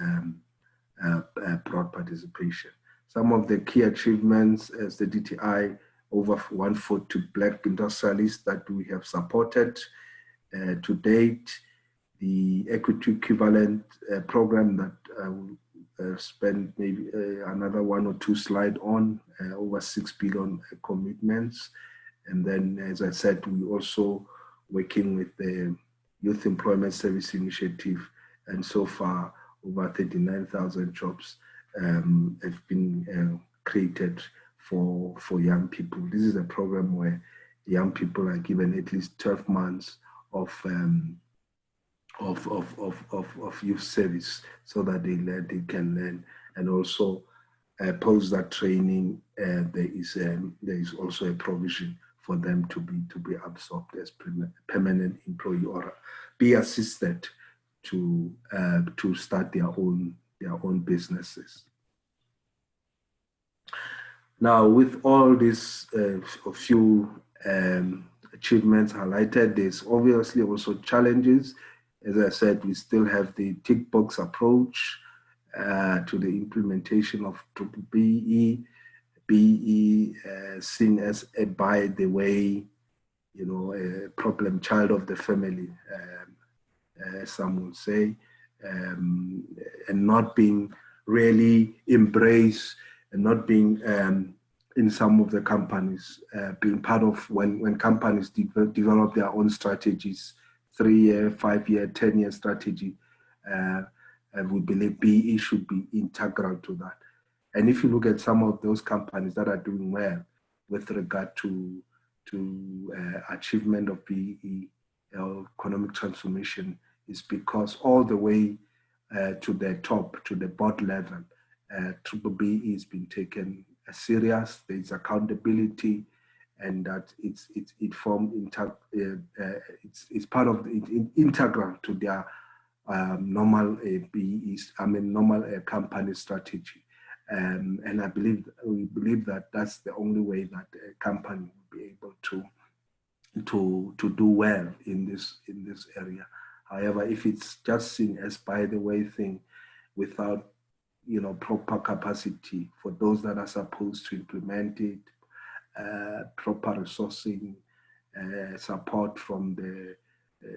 broad participation. Some of the key achievements as the DTI, over 140 Black industrialists that we have supported to date. The equity equivalent program that I will spend maybe another 1 or 2 slides on, over 6 billion commitments. And then, as I said, we also working with the Youth Employment Service Initiative, and so far over 39,000 jobs have been created for young people. This is a program where young people are given at least 12 months of youth service so that they can learn, and also post that training. There is also a provision for them to be absorbed as permanent employee or be assisted to start their own businesses. Now, with all these few achievements highlighted, there's obviously also challenges. As I said, we still have the tick box approach to the implementation of BBBEE. BEE seen as a by the way, a problem child of the family, some will say, and not being really embraced, and not being in some of the companies, being part of when companies develop their own strategies, 3-year, 5-year, 10-year strategy, and we believe BEE should be integral to that. And if you look at some of those companies that are doing well with regard to achievement of BEE, economic transformation, is because all the way to the top, to the board level, BBBEE has been taken serious, there's accountability, and that it's part of integral to their normal normal company strategy. And we believe that that's the only way that a company will be able to do well in this area. However, if it's just seen as by the way thing, without proper capacity for those that are supposed to implement it, proper resourcing, support from the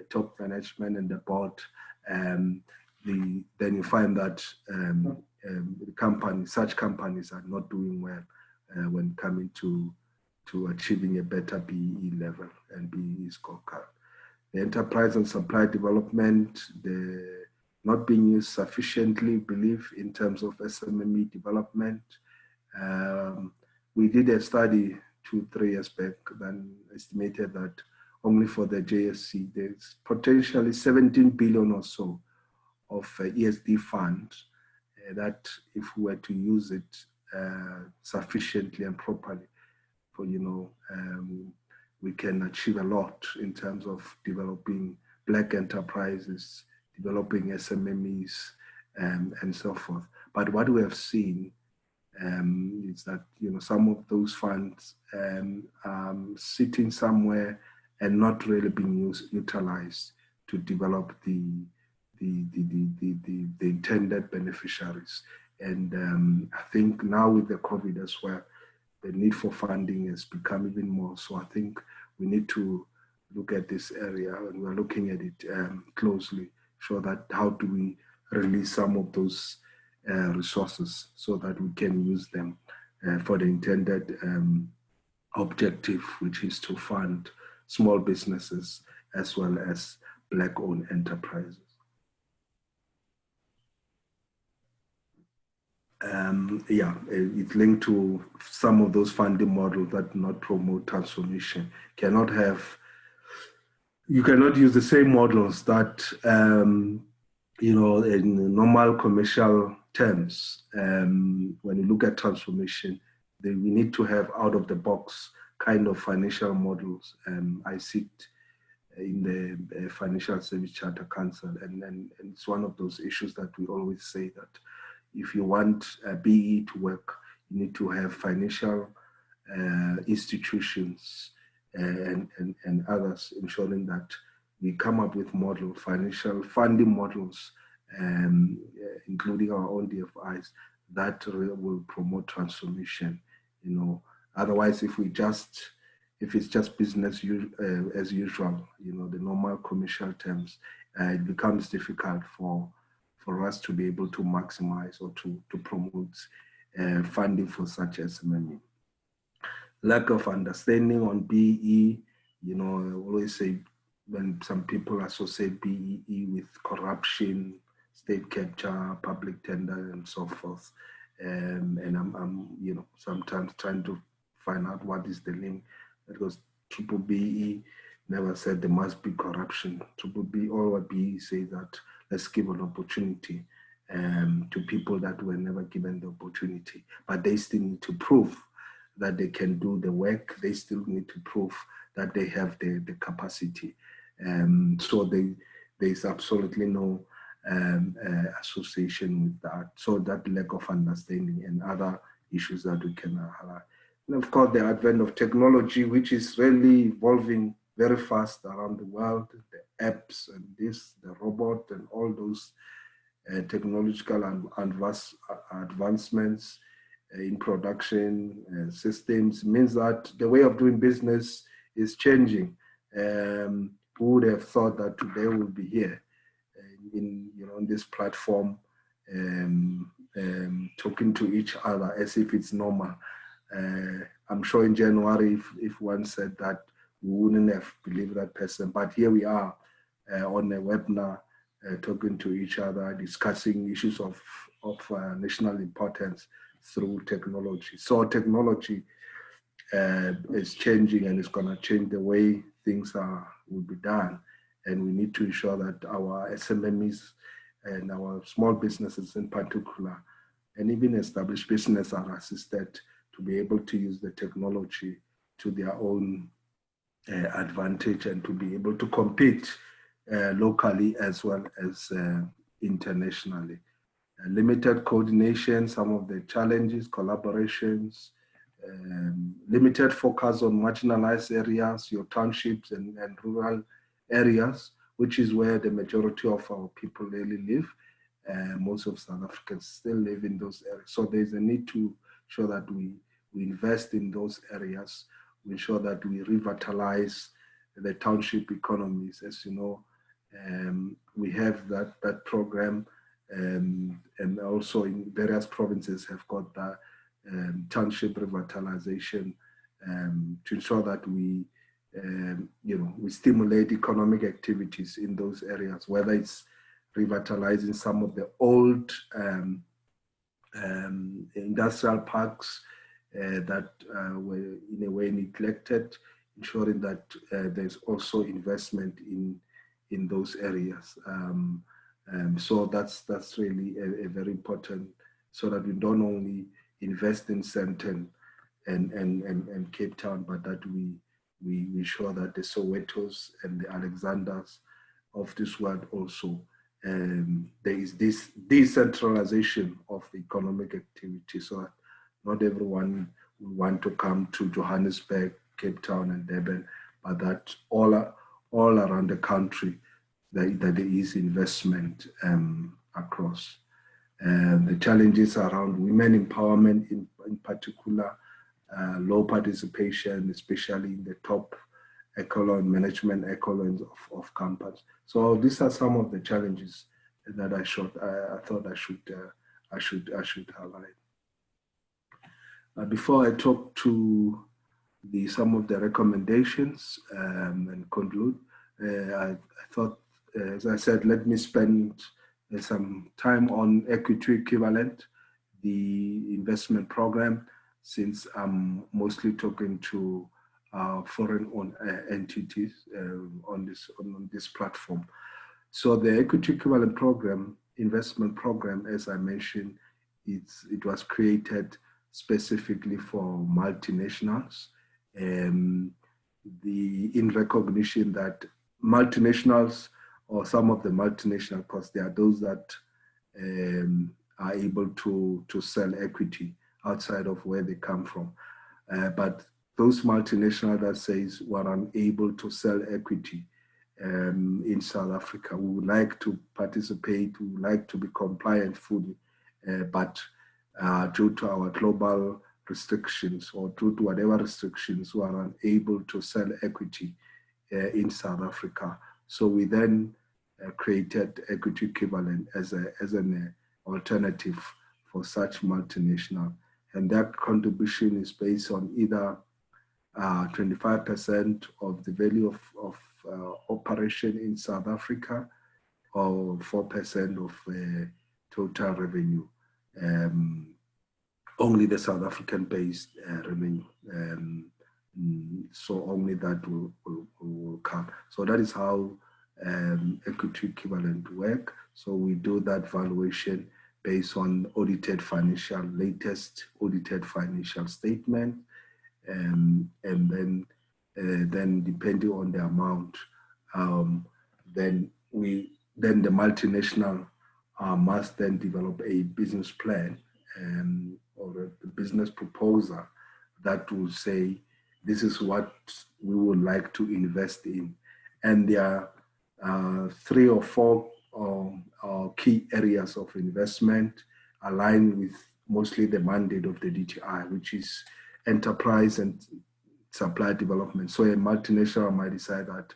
top management and the board, then you find that such companies are not doing well when coming to achieving a better BEE level and BEE scorecard. The enterprise and supply development, the not being used sufficiently, believe, in terms of SMME development. We did a study 2-3 years back that estimated that only for the JSC, there's potentially 17 billion or so of ESD funds that if we were to use it sufficiently and properly, for we can achieve a lot in terms of developing Black enterprises, developing SMMEs, and so forth. But what we have seen is that some of those funds sitting somewhere and not really being utilized to develop the intended beneficiaries. And I think now with the COVID as well, the need for funding has become even more. So I think we need to look at this area, and we're looking at it closely, so that how do we release some of those resources so that we can use them for the intended objective, which is to fund small businesses as well as Black-owned enterprises. It's linked to some of those funding models that not promote transformation. You cannot use the same models that, in normal commercial terms, when you look at transformation, we need to have out-of-the-box kind of financial models. I sit in the Financial Service Charter Council, and it's one of those issues that we always say that if you want BE to work, you need to have financial institutions and others ensuring that we come up with financial funding models, including our own DFIs, that will promote transformation. Otherwise, if it's just business as usual, the normal commercial terms, it becomes difficult for us to be able to maximize or to promote funding for such SMME. Lack of understanding on BEE, I always say when some people associate BEE with corruption, state capture, public tender, and so forth. And I'm sometimes trying to find out what is the link, because BBEE never said there must be corruption. BBEE, all what BEE say that let's give an opportunity to people that were never given the opportunity, but they still need to prove that they can do the work. They still need to prove that they have the capacity. So there's absolutely no association with that. So that lack of understanding and other issues that we can highlight. And of course, the advent of technology, which is really evolving very fast around the world, the apps and the robot and all those technological advancements in production systems means that the way of doing business is changing. Who would have thought that today we'll be here on this platform talking to each other as if it's normal. I'm sure in January, if one said that, we wouldn't have believed that person. But here we are on a webinar talking to each other, discussing issues of national importance through technology. So technology is changing, and it's going to change the way things will be done. And we need to ensure that our SMMEs and our small businesses in particular, and even established business, are assisted to be able to use the technology to their own advantage and to be able to compete locally as well as internationally. Limited coordination, some of the challenges, collaborations, limited focus on marginalized areas, your townships and rural areas, which is where the majority of our people really live. Most of South Africans still live in those areas. So there's a need to show that we invest in those areas. We ensure that we revitalize the township economies. As you know, we have that program, and also in various provinces have got the township revitalization to ensure that we stimulate economic activities in those areas, whether it's revitalizing some of the old industrial parks that were in a way neglected, ensuring that there's also investment in those areas. So that's really a very important, so that we don't only invest in Sandton and Cape Town, but that we ensure that the Sowetos and the Alexanders of this world also, there is this decentralization of economic activity, so that not everyone will want to come to Johannesburg, Cape Town and Durban, but that all around the country that there is investment across. The challenges around women empowerment in particular, low participation, especially in the top echelon, management echelons of companies. So these are some of the challenges that I thought I should highlight. Before I talk to some of the recommendations and conclude, I thought, as I said, let me spend some time on equity equivalent, the investment program, since I'm mostly talking to foreign-owned entities on this platform. So the equity equivalent program, investment program, as I mentioned, it was created specifically for multinationals, in recognition that multinationals, or some of the multinational costs, there are those that are able to sell equity outside of where they come from. But those multinationals that says we're unable to sell equity in South Africa, we would like to participate, we would like to be compliant fully, but due to our global restrictions or due to whatever restrictions, we are unable to sell equity in South Africa. So we then created equity equivalent as an alternative for such multinational. And that contribution is based on either 25% of the value of operation in South Africa, or 4% of total revenue. Only the South African-based revenue. So only that will come. So that is how equity equivalent work. So we do that valuation based on latest audited financial statement, and then depending on the amount, then the multinational must then develop a business plan or a business proposal that will say, this is what we would like to invest in. And there are 3 or 4 key areas of investment aligned with mostly the mandate of the DTI, which is enterprise and supply development. So a multinational might decide that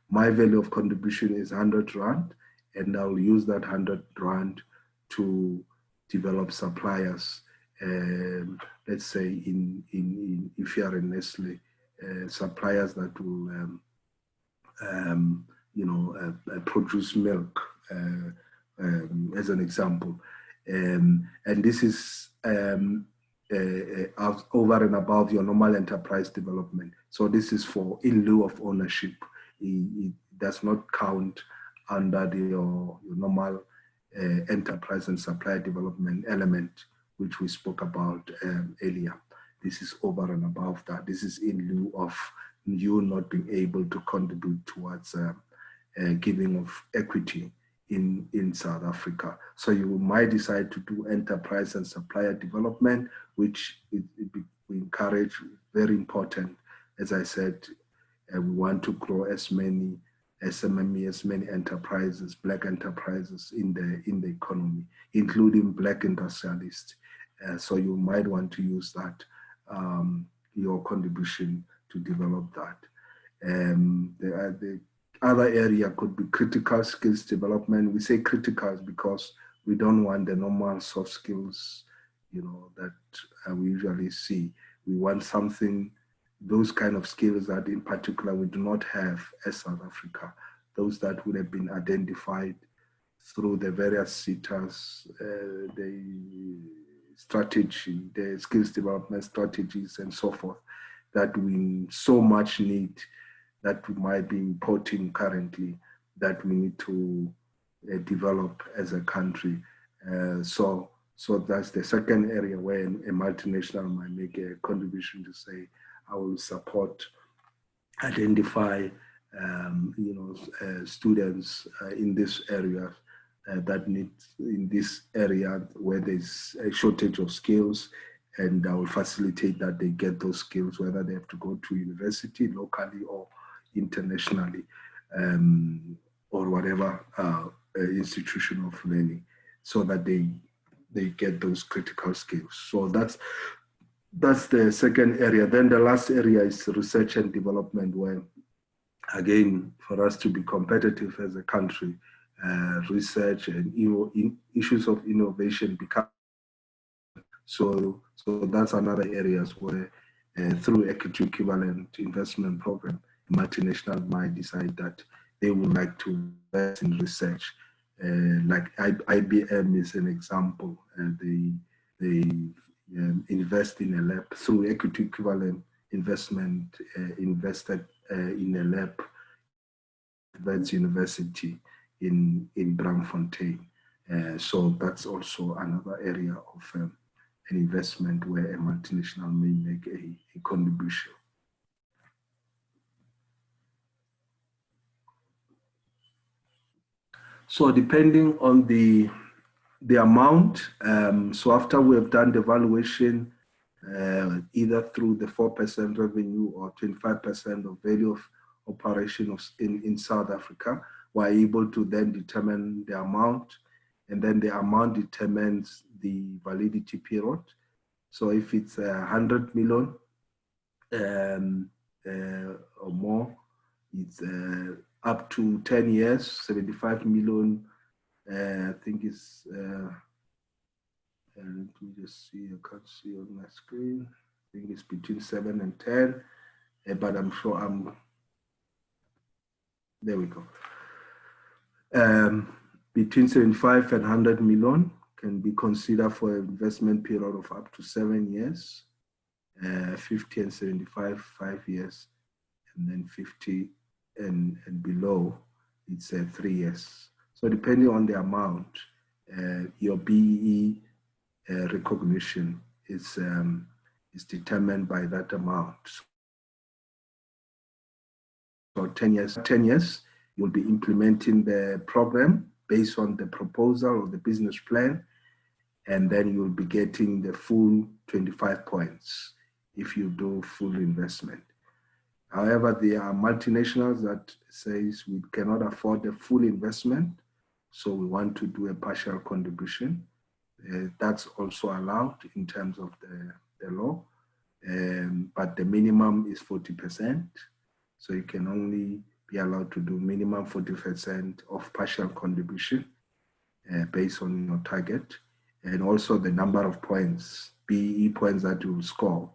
my value of contribution is 100 Rand, and I'll use that 100 Rand to develop suppliers. Let's say if you are in Nestle, suppliers that will produce milk, as an example, and this is over and above your normal enterprise development. So this is for in lieu of ownership. It does not count under your normal enterprise and supply development element which we spoke about earlier. This is over and above that. This is in lieu of you not being able to contribute towards giving of equity in South Africa. So you might decide to do enterprise and supplier development, which we encourage, very important. As I said, we want to grow as many SMME, as many enterprises, Black enterprises in the economy, including Black industrialists. So you might want to use that, your contribution to develop that. The other area could be critical skills development. We say critical because we don't want the normal soft skills, that we usually see. We want something, those kind of skills that in particular we do not have as South Africa, those that would have been identified through the various sectors, the strategy, the skills development strategies and so forth, that we so much need, that we might be importing currently, that we need to develop as a country. So that's the second area where a multinational might make a contribution to say, I will support, identify, students in this area that need, in this area where there's a shortage of skills, and I will facilitate that they get those skills, whether they have to go to university locally or internationally, or whatever institution of learning, so that they get those critical skills. So that's the second area. Then the last area is research and development, where, again, for us to be competitive as a country, research and issues of innovation become. So that's another areas where, through equity equivalent investment program, multinational might decide that they would like to invest in research. Like IBM is an example, and they invest in a lab through equity equivalent investment, invested in a lab at University in Braamfontein. So that's also another area of an investment where a multinational may make a contribution. So depending on the amount, so after we have done the valuation, either through the 4% revenue or 25% of value of operation in South Africa, we're able to then determine the amount, and then the amount determines the validity period. So if it's 100 million or more, it's up to 10 years, 75 million, I think it's, let me just see, I can't see on my screen. I think it's between 7 and 10, but I'm sure there we go. Between 75 and 100 million can be considered for an investment period of up to 7 years, 50 and 75, 5 years, and then 50 and below, it's 3 years. So depending on the amount, your BEE recognition is determined by that amount. So 10 years, you'll be implementing the program based on the proposal or the business plan, and then you'll be getting the full 25 points if you do full investment. However, there are multinationals that says we cannot afford the full investment, so we want to do a partial contribution. That's also allowed in terms of the law, but the minimum is 40%. So you can only be allowed to do minimum 40% of partial contribution based on your target. And also the number of points, BEE points that you will score,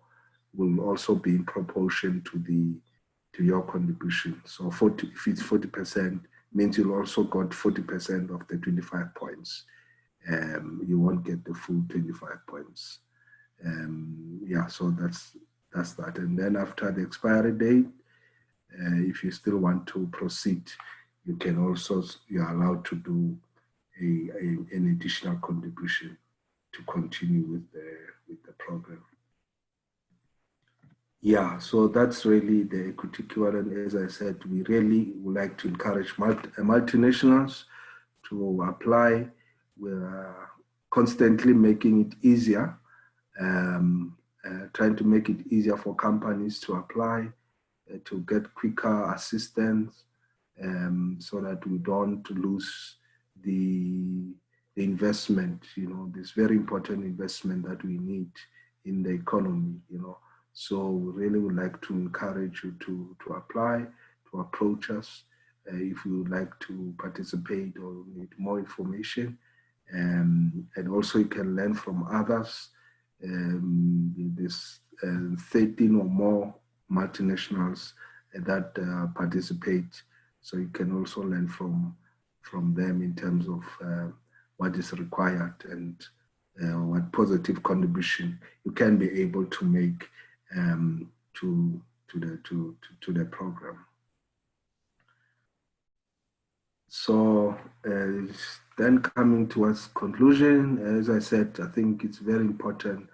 will also be in proportion to your contribution. So if it's 40%, means you'll also got 40% of the 25 points. You won't get the full 25 points. Yeah, so that's that. And then after the expiry date, if you still want to proceed, you're allowed to do an additional contribution continue with the program. Yeah, so that's really the equity equivalent. As I said, we really would like to encourage multinationals to apply. We're constantly making it easier, trying to make it easier for companies to apply, to get quicker assistance, so that we don't lose the investment, this very important investment that we need in the economy, So we really would like to encourage you to apply, to approach us if you would like to participate or need more information. And also you can learn from others. There's 13 or more multinationals that participate. So you can also learn from them in terms of what is required and what positive contribution you can be able to make to the program. So then coming towards conclusion, as I said, I think it's very important,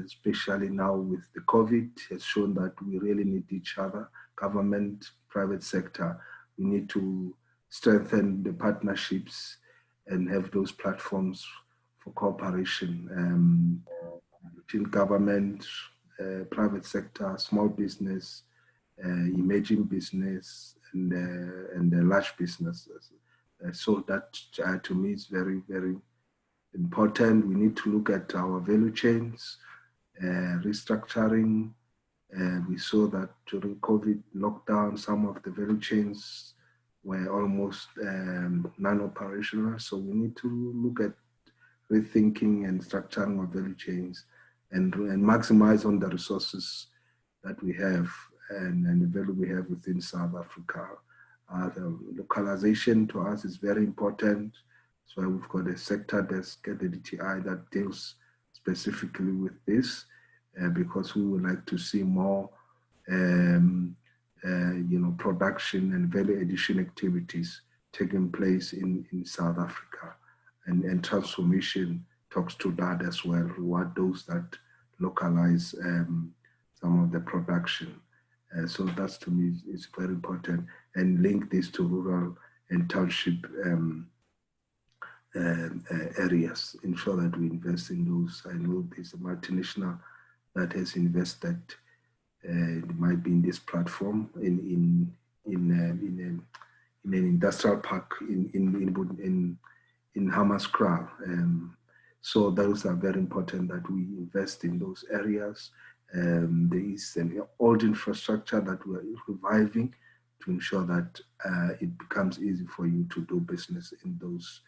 especially now with the COVID, has shown that we really need each other, government, private sector. We need to strengthen the partnerships and have those platforms for cooperation between government, private sector, small business, emerging business, and the large businesses. So that to me is very, very important. We need to look at our value chains, restructuring. We saw that during COVID lockdown, some of the value chains were almost non-operational. So we need to look at rethinking and structuring our value chains and maximize on the resources that we have and the value we have within South Africa. The localization to us is very important. So we've got a sector desk at the DTI that deals specifically with this because we would like to see more production and value addition activities taking place in South Africa. And transformation talks to that as well, reward those that localize some of the production. So that's, to me, is very important, and link this to rural and township areas, ensure that we invest in those. I know there's a multinational that has invested, it might be in this platform, in an industrial park in Hammanskraal. So those are very important that we invest in those areas. There is an old infrastructure that we're reviving to ensure that it becomes easy for you to do business in those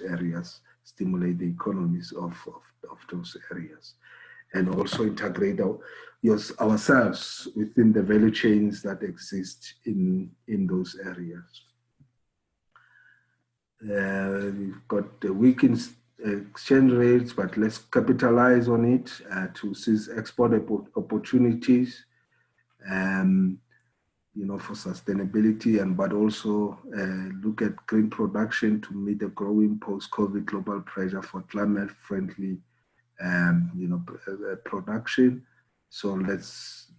areas, stimulate the economies of those areas, and also integrate ourselves within the value chains that exist in those areas. We've got the weak exchange rates, but let's capitalize on it to seize export opportunities, for sustainability, but also look at green production to meet the growing post-COVID global pressure for climate-friendly, production. So let's,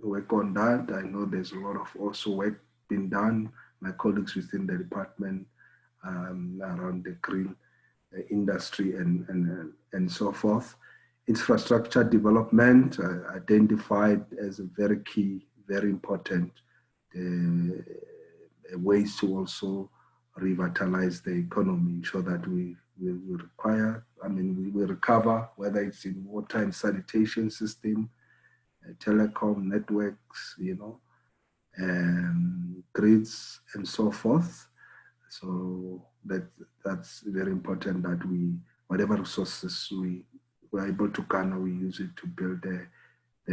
work on that. I know there's a lot of also work being done. My colleagues within the department around the green industry and so forth. Infrastructure development identified as a very key, very important ways to also revitalize the economy, ensure that we recover, whether it's in water and sanitation system, telecom networks, grids and so forth. So that's very important that whatever resources we're able to garner, we use it to build the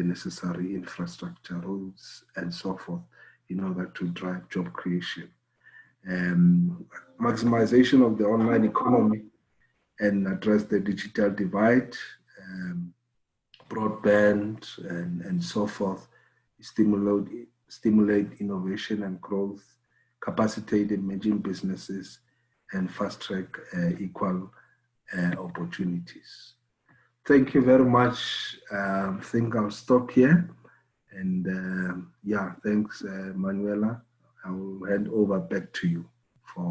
necessary infrastructure, roads and so forth in order to drive job creation. Maximization of the online economy and address the digital divide, broadband and so forth, stimulate innovation and growth, capacitate emerging businesses, and fast-track equal opportunities. Thank you very much. I think I'll stop here. And yeah, thanks, Manuela. I will hand over back to you.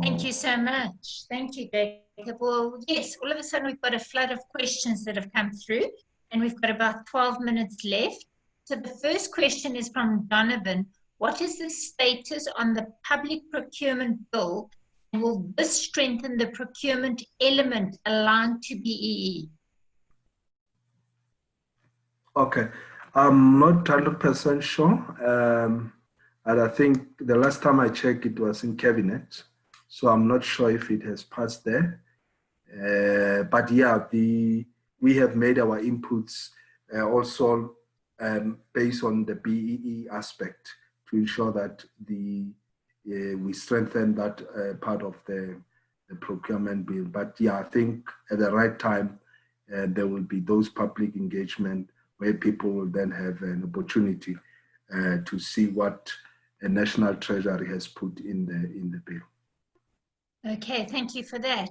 Thank you so much. Thank you, Jacob. Well, yes, all of a sudden we've got a flood of questions that have come through, and we've got about 12 minutes left. So the first question is from Donovan. What is the status on the public procurement bill, and will this strengthen the procurement element aligned to BEE? Okay, I'm not 100% sure. And I think the last time I checked, it was in cabinet. So I'm not sure if it has passed there. But yeah, we have made our inputs also based on the BEE aspect to ensure that we strengthen that part of the procurement bill. But yeah, I think at the right time, there will be those public engagement where people will then have an opportunity to see what a national treasury has put in the bill. Okay, thank you for that.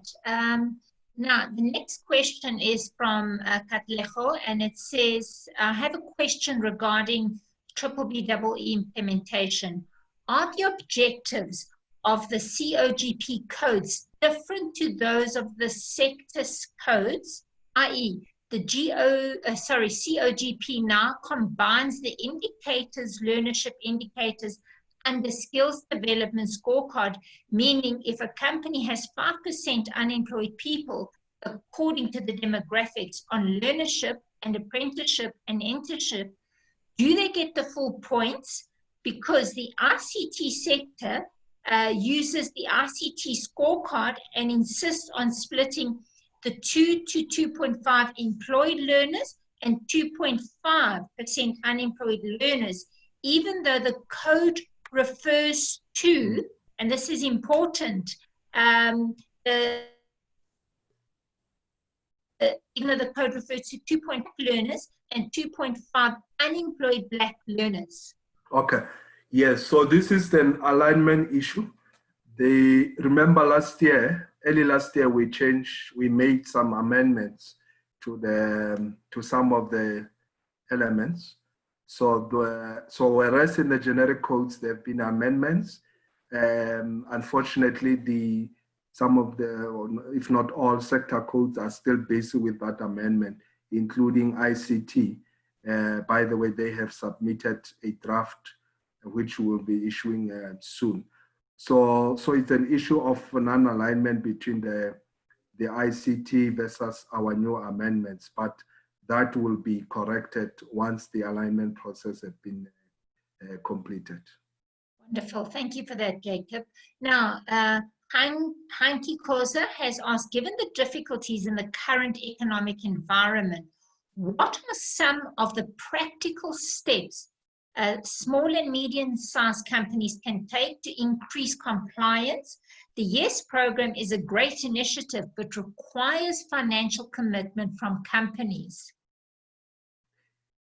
Now, the next question is from Katlejo, and it says, I have a question regarding B-BBEE implementation. Are the objectives of the COGP codes different to those of the sector's codes, i.e., the COGP now combines the indicators, learnership indicators, and the skills development scorecard, meaning if a company has 5% unemployed people, according to the demographics on learnership and apprenticeship and internship, do they get the full points? Because the ICT sector uses the ICT scorecard and insists on splitting the 2 to 2.5 employed learners and 2.5% unemployed learners, even though the code refers to, and this is important, even though the code refers to 2.5 learners and 2.5 unemployed Black learners. Okay, yes, so this is an alignment issue. Remember early last year, we made some amendments to some of the elements. So whereas in the generic codes, there have been amendments, unfortunately, some of the, if not all, sector codes are still busy with that amendment, including ICT. By the way, they have submitted a draft, which we'll be issuing soon. So it's an issue of non-alignment between the ICT versus our new amendments, but that will be corrected once the alignment process has been completed. Wonderful. Thank you for that, Jacob. Now, Hanki Koza has asked, given the difficulties in the current economic environment, what are some of the practical steps small and medium-sized companies can take to increase compliance? The YES program is a great initiative, but requires financial commitment from companies.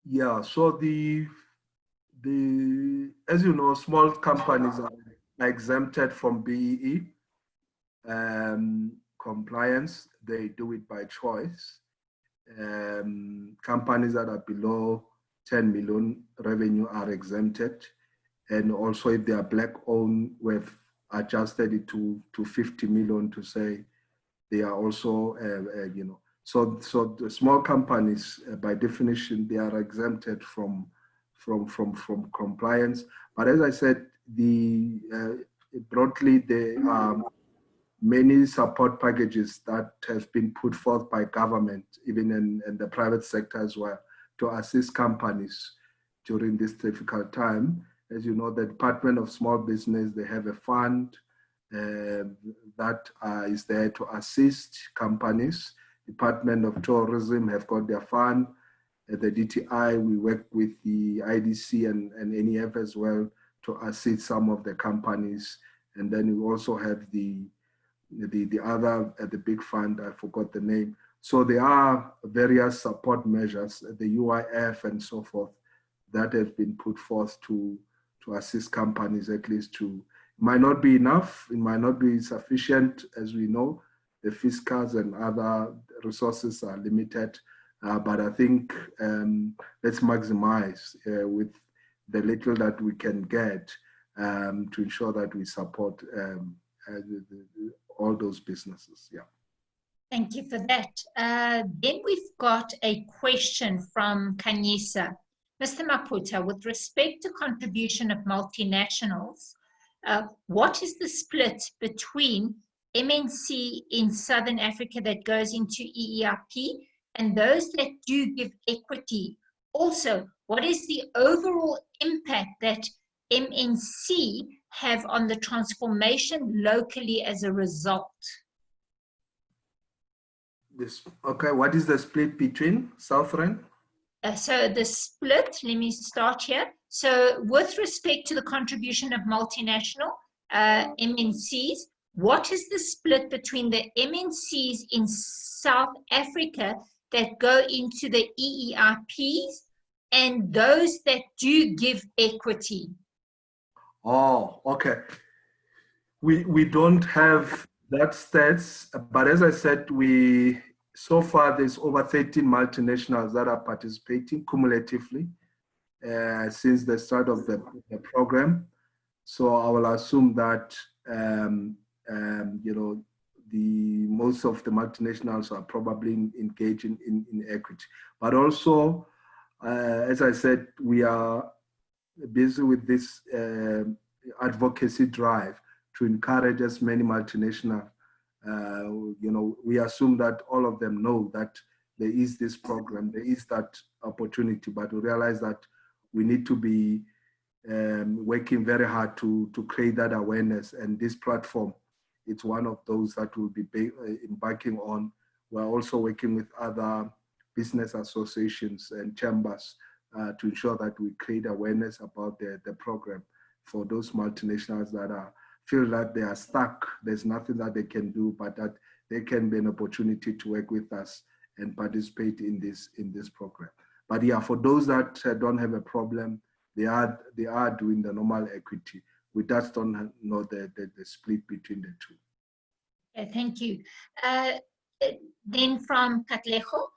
Yeah, so as you know, small companies are exempted from BEE compliance. They do it by choice. Companies that are below 10 million revenue are exempted. And also if they are Black-owned, we've adjusted it to 50 million to say they are also, so the small companies, by definition, they are exempted from compliance. But as I said, broadly, there are many support packages that have been put forth by government, even in the private sector as well, to assist companies during this difficult time. As you know, the Department of Small Business, they have a fund that is there to assist companies. Department of Tourism have got their fund. At the DTI, we work with the IDC and NEF as well to assist some of the companies. And then we also have the other, the big fund, I forgot the name. So there are various support measures, the UIF and so forth, that have been put forth to assist companies at least to might not be enough, it might not be sufficient. As we know, the fiscals and other resources are limited, but I think let's maximize with the little that we can get to ensure that we support all those businesses. Yeah. Thank you for that. Then we've got a question from Kanyisa. Mr. Maphutha, with respect to contribution of multinationals, what is the split between MNC in Southern Africa that goes into EERP and those that do give equity? Also, what is the overall impact that MNC have on the transformation locally as a result? Okay, what is the split between Southern? So the split, let me start here. So with respect to the contribution of multinational MNCs, what is the split between the MNCs in South Africa that go into the EERPs and those that do give equity? Oh, okay. We don't have that stats, but as I said, so far there's over 13 multinationals that are participating cumulatively since the start of the program. So I will assume that most of the multinationals are probably engaging in equity. But also, as I said, we are busy with this advocacy drive to encourage as many multinational. We assume that all of them know that there is this program, there is that opportunity, but we realize that we need to be working very hard to create that awareness. And this platform, it's one of those that we'll be embarking on. We're also working with other business associations and chambers to ensure that we create awareness about the program for those multinationals that feel that they are stuck. There's nothing that they can do, but that there can be an opportunity to work with us and participate in this program. But yeah, for those that don't have a problem, they are doing the normal equity. We just don't know the split between the two. Okay, thank you. Then from Katlejo,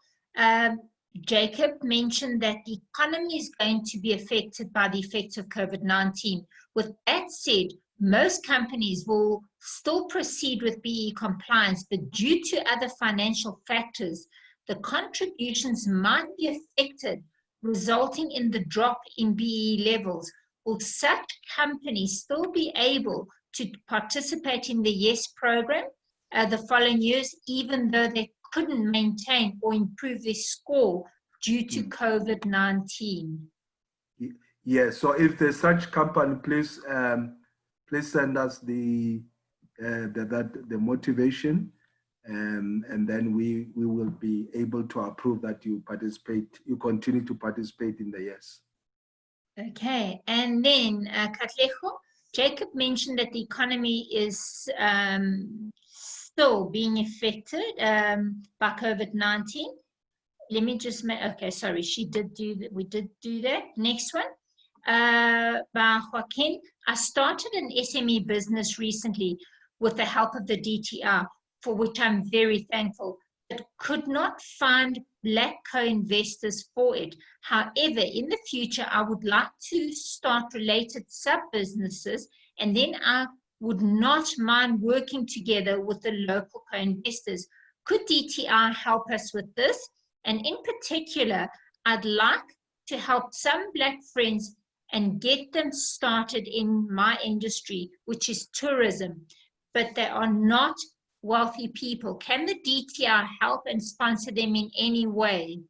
Jacob mentioned that the economy is going to be affected by the effects of COVID-19. With that said, most companies will still proceed with BEE compliance, but due to other financial factors, the contributions might be affected, resulting in the drop in BEE levels. Will such companies still be able to participate in the YES program the following years, even though they couldn't maintain or improve their score due to COVID-19? Yeah, so if there's such company, please send us the motivation, and then we will be able to approve that you continue to participate in the YES. Okay, and then Katlejo, Jacob mentioned that the economy is still being affected by COVID-19. Let me just make, okay, sorry, we did do that. Next one, by Joaquin. I started an SME business recently with the help of the DTR, for which I'm very thankful, but could not find Black co-investors for it. However, in the future, I would like to start related sub-businesses, and then I would not mind working together with the local co-investors. Could DTR help us with this? And in particular, I'd like to help some Black friends and get them started in my industry, which is tourism, but they are not wealthy people. Can the DTR help and sponsor them in any way?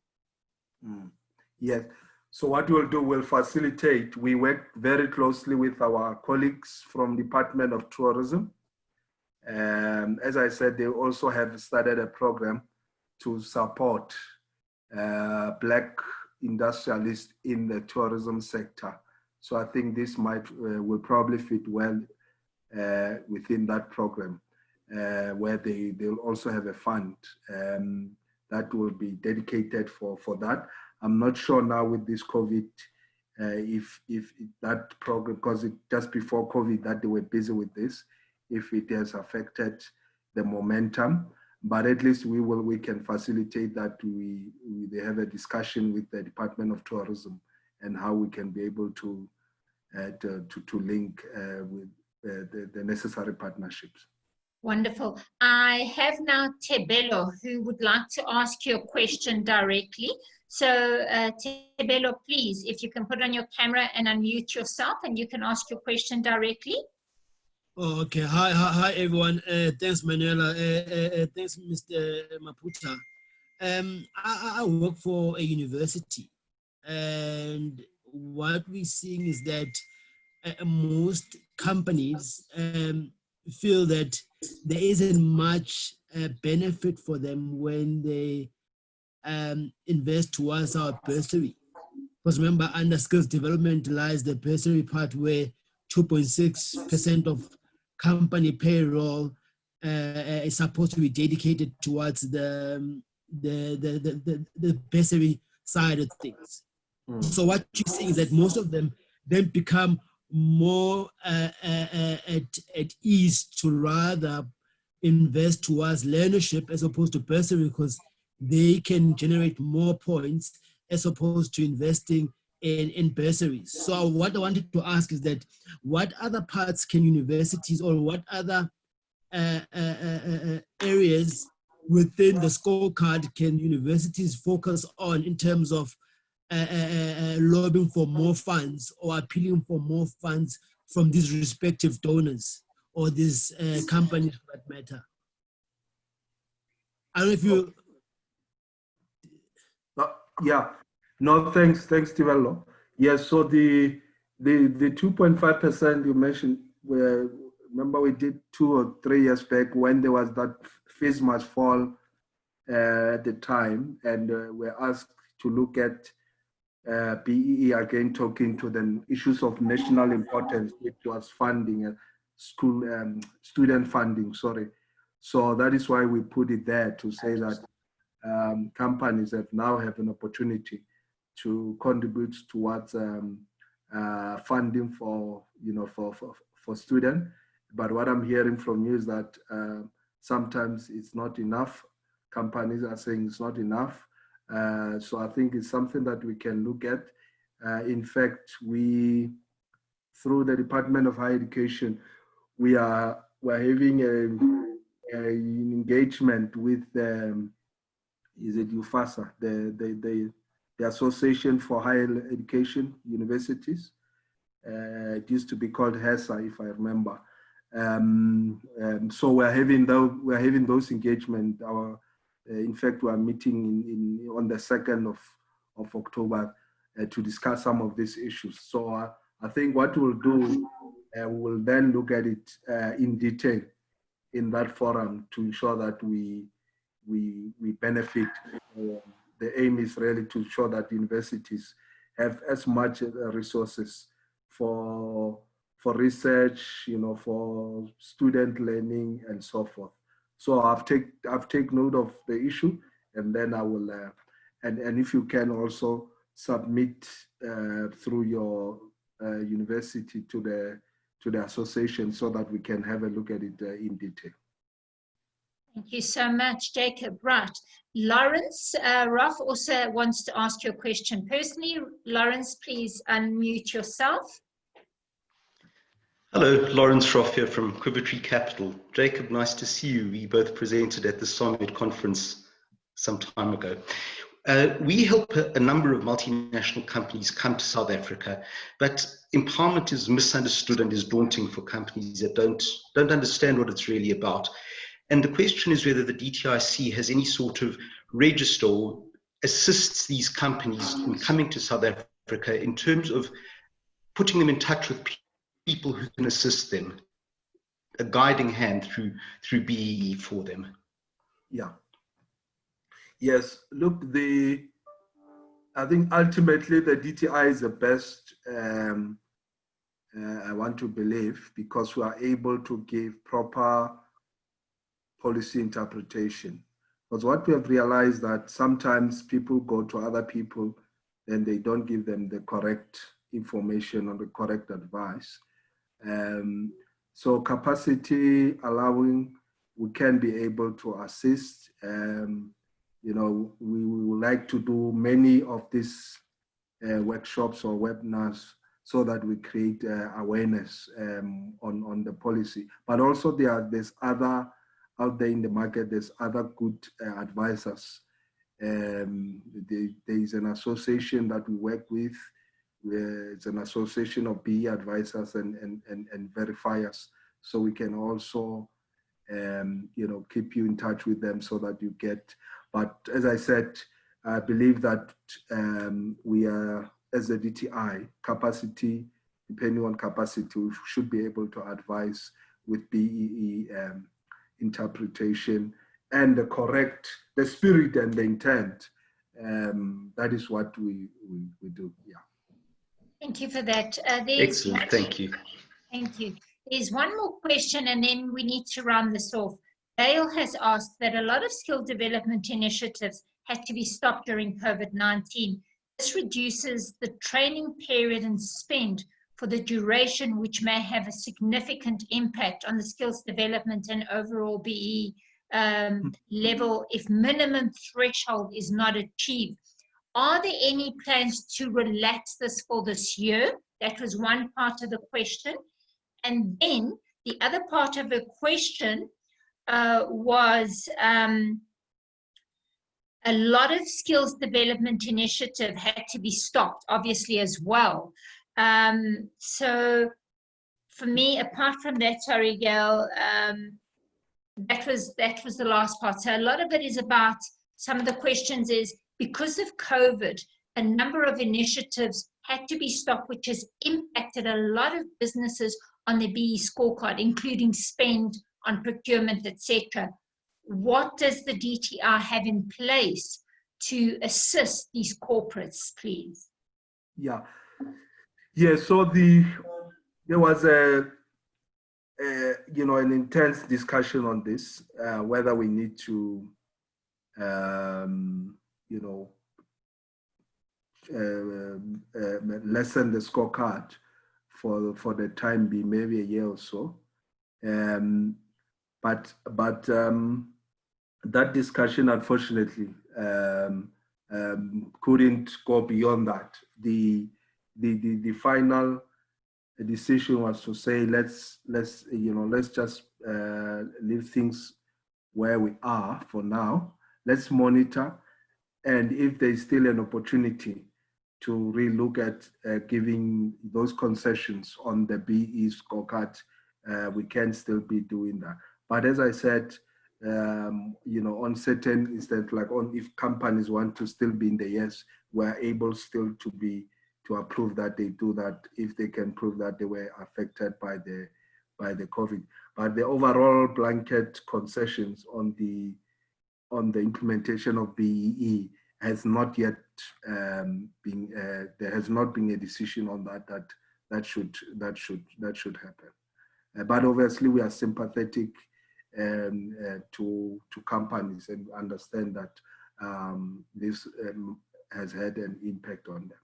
Yes. So what we'll do, we'll facilitate. We work very closely with our colleagues from Department of Tourism. As I said, they also have started a program to support Black industrialists in the tourism sector. So I think this will probably fit well within that program, where they'll also have a fund that will be dedicated for that. I'm not sure now with this COVID if that program, because it just before COVID that they were busy with this, if it has affected the momentum. But at least we can facilitate that. They have a discussion with the Department of Tourism and how we can be able to link with the necessary partnerships. Wonderful. I have now Tebelo, who would like to ask you a question directly. So Tebelo, please, if you can put on your camera and unmute yourself, and you can ask your question directly. Oh, okay. Hi, everyone. Thanks, Manuela. Thanks, Mr. Maphutha. I work for a university, and what we're seeing is that most companies feel that there isn't much benefit for them when they invest towards our bursary. Because remember, under skills development lies the bursary part where 2.6% of company payroll is supposed to be dedicated towards the bursary side of things. So what you're seeing is that most of them then become more at ease to rather invest towards learnership as opposed to bursary, because they can generate more points as opposed to investing in bursaries. So what I wanted to ask is that what other parts can universities, or what other areas within the scorecard can universities focus on in terms of lobbying for more funds or appealing for more funds from these respective donors or these companies for that matter? I don't know if you... Yeah, no, thanks, Tivelo. Yes, so the 2.5% you mentioned, where remember we did 2 or 3 years back when there was that fees must fall at the time, and we're asked to look at BEE again, talking to the issues of national importance, which was funding, student funding, sorry. So that is why we put it there, to say that companies that now have an opportunity to contribute towards funding for students. But what I'm hearing from you is that sometimes it's not enough. Companies are saying it's not enough. So I think it's something that we can look at. In fact, we, through the Department of Higher Education, we're having an engagement with is it UFASA, the Association for Higher Education Universities. It used to be called HESA, if I remember. So we're having those engagement. In fact, we are meeting on the 2nd of October to discuss some of these issues. So I think what we'll do, we'll then look at it in detail in that forum to ensure that we benefit. The aim is really to ensure that universities have as much resources for research, for student learning and so forth. So I've taken note of the issue, and then I will, and if you can also submit through your university to the association, so that we can have a look at it in detail. Thank you so much, Jacob. Right. Lawrence Roth also wants to ask you a question personally. Lawrence, please unmute yourself. Hello, Lawrence Roth here from Quivertree Capital. Jacob, nice to see you. We both presented at the Summit conference some time ago. We help a number of multinational companies come to South Africa, but empowerment is misunderstood and is daunting for companies that don't understand what it's really about. And the question is whether the DTIC has any sort of register or assists these companies in coming to South Africa in terms of putting them in touch with people who can assist them, a guiding hand through BEE for them. Yeah. Yes, look, I think ultimately the DTI is the best, I want to believe, because we are able to give proper policy interpretation. Because what we have realized that sometimes people go to other people and they don't give them the correct information or the correct advice. So capacity allowing, we can be able to assist. You know, we would like to do many of these workshops or webinars so that we create awareness on the policy. But also there's other, out there in the market, there's other good advisors. There is an association that we work with. It's an association of BE advisors and verifiers. So we can also, you know, keep you in touch with them so that you get, but as I said, I believe that we are, as a DTI, capacity, depending on capacity, we should be able to advise with BEE interpretation and the spirit and the intent. That is what we do, yeah. Thank you for that. Excellent, thank you. Thank you. There's one more question and then we need to round this off. Dale has asked that a lot of skill development initiatives had to be stopped during COVID-19. This reduces the training period and spend for the duration, which may have a significant impact on the skills development and overall BE level if minimum threshold is not achieved. Are there any plans to relax this for this year? That was one part of the question. And then the other part of the question was a lot of skills development initiative had to be stopped, obviously, as well. So for me, apart from that, sorry, Gail, that was the last part. So a lot of it is about, some of the questions is, because of COVID, a number of initiatives had to be stopped, which has impacted a lot of businesses on the BE scorecard, including spend on procurement, etc. What does the DTR have in place to assist these corporates, please? Yeah, so there was you know, an intense discussion on this, whether we need to, you know, lessen the scorecard for the time being, maybe a year or so. But that discussion, unfortunately, couldn't go beyond that. The final decision was to say, let's just leave things where we are for now. Let's monitor, and if there is still an opportunity to relook at giving those concessions on the BE scorecard, we can still be doing that. But as I said, you know, on certain instances, like if companies want to still be in the yes, we're able still to approve that they do that if they can prove that they were affected by the COVID. But the overall blanket concessions on the implementation of BEE has not yet been. There has not been a decision on that should happen. But obviously, we are sympathetic to companies and understand that this has had an impact on them.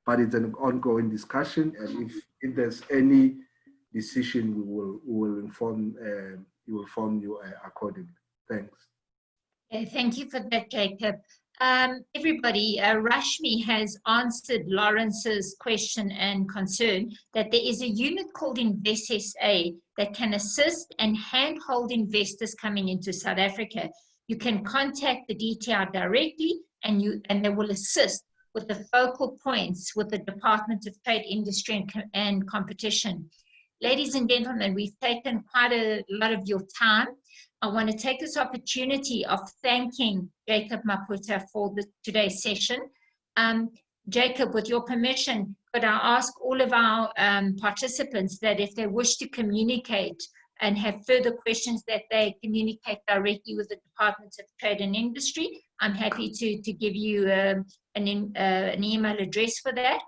But it's an ongoing discussion, and if there's any decision, we will inform you accordingly. Thanks. Thank you for that, Jacob. Everybody, Rashmi has answered Lawrence's question and concern that there is a unit called InvestSA that can assist and handhold investors coming into South Africa. You can contact the DTR directly, and they will assist with the focal points with the Department of Trade, Industry and Competition. Ladies and gentlemen, we've taken quite a lot of your time. I want to take this opportunity of thanking Jacob Maphutha for today's session. Jacob, with your permission, could I ask all of our participants that if they wish to communicate and have further questions, that they communicate directly with the Department of Trade and Industry? I'm happy to give you an email address for that.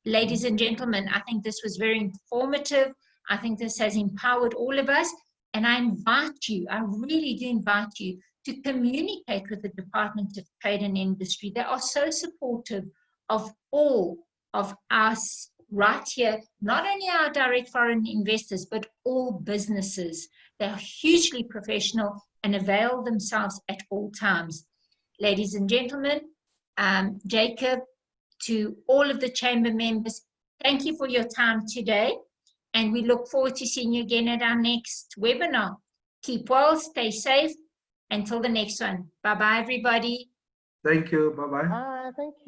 Ladies and gentlemen, I think this was very informative. I think this has empowered all of us. And I invite you, I really do invite you to communicate with the Department of Trade and Industry. They are so supportive of all of us right here, not only our direct foreign investors, but all businesses. They are hugely professional and avail themselves at all times. Ladies and gentlemen, Jacob, to all of the chamber members, thank you for your time today. And we look forward to seeing you again at our next webinar. Keep well, stay safe. Until the next one. Bye-bye, everybody. Thank you. Bye-bye. Thank you.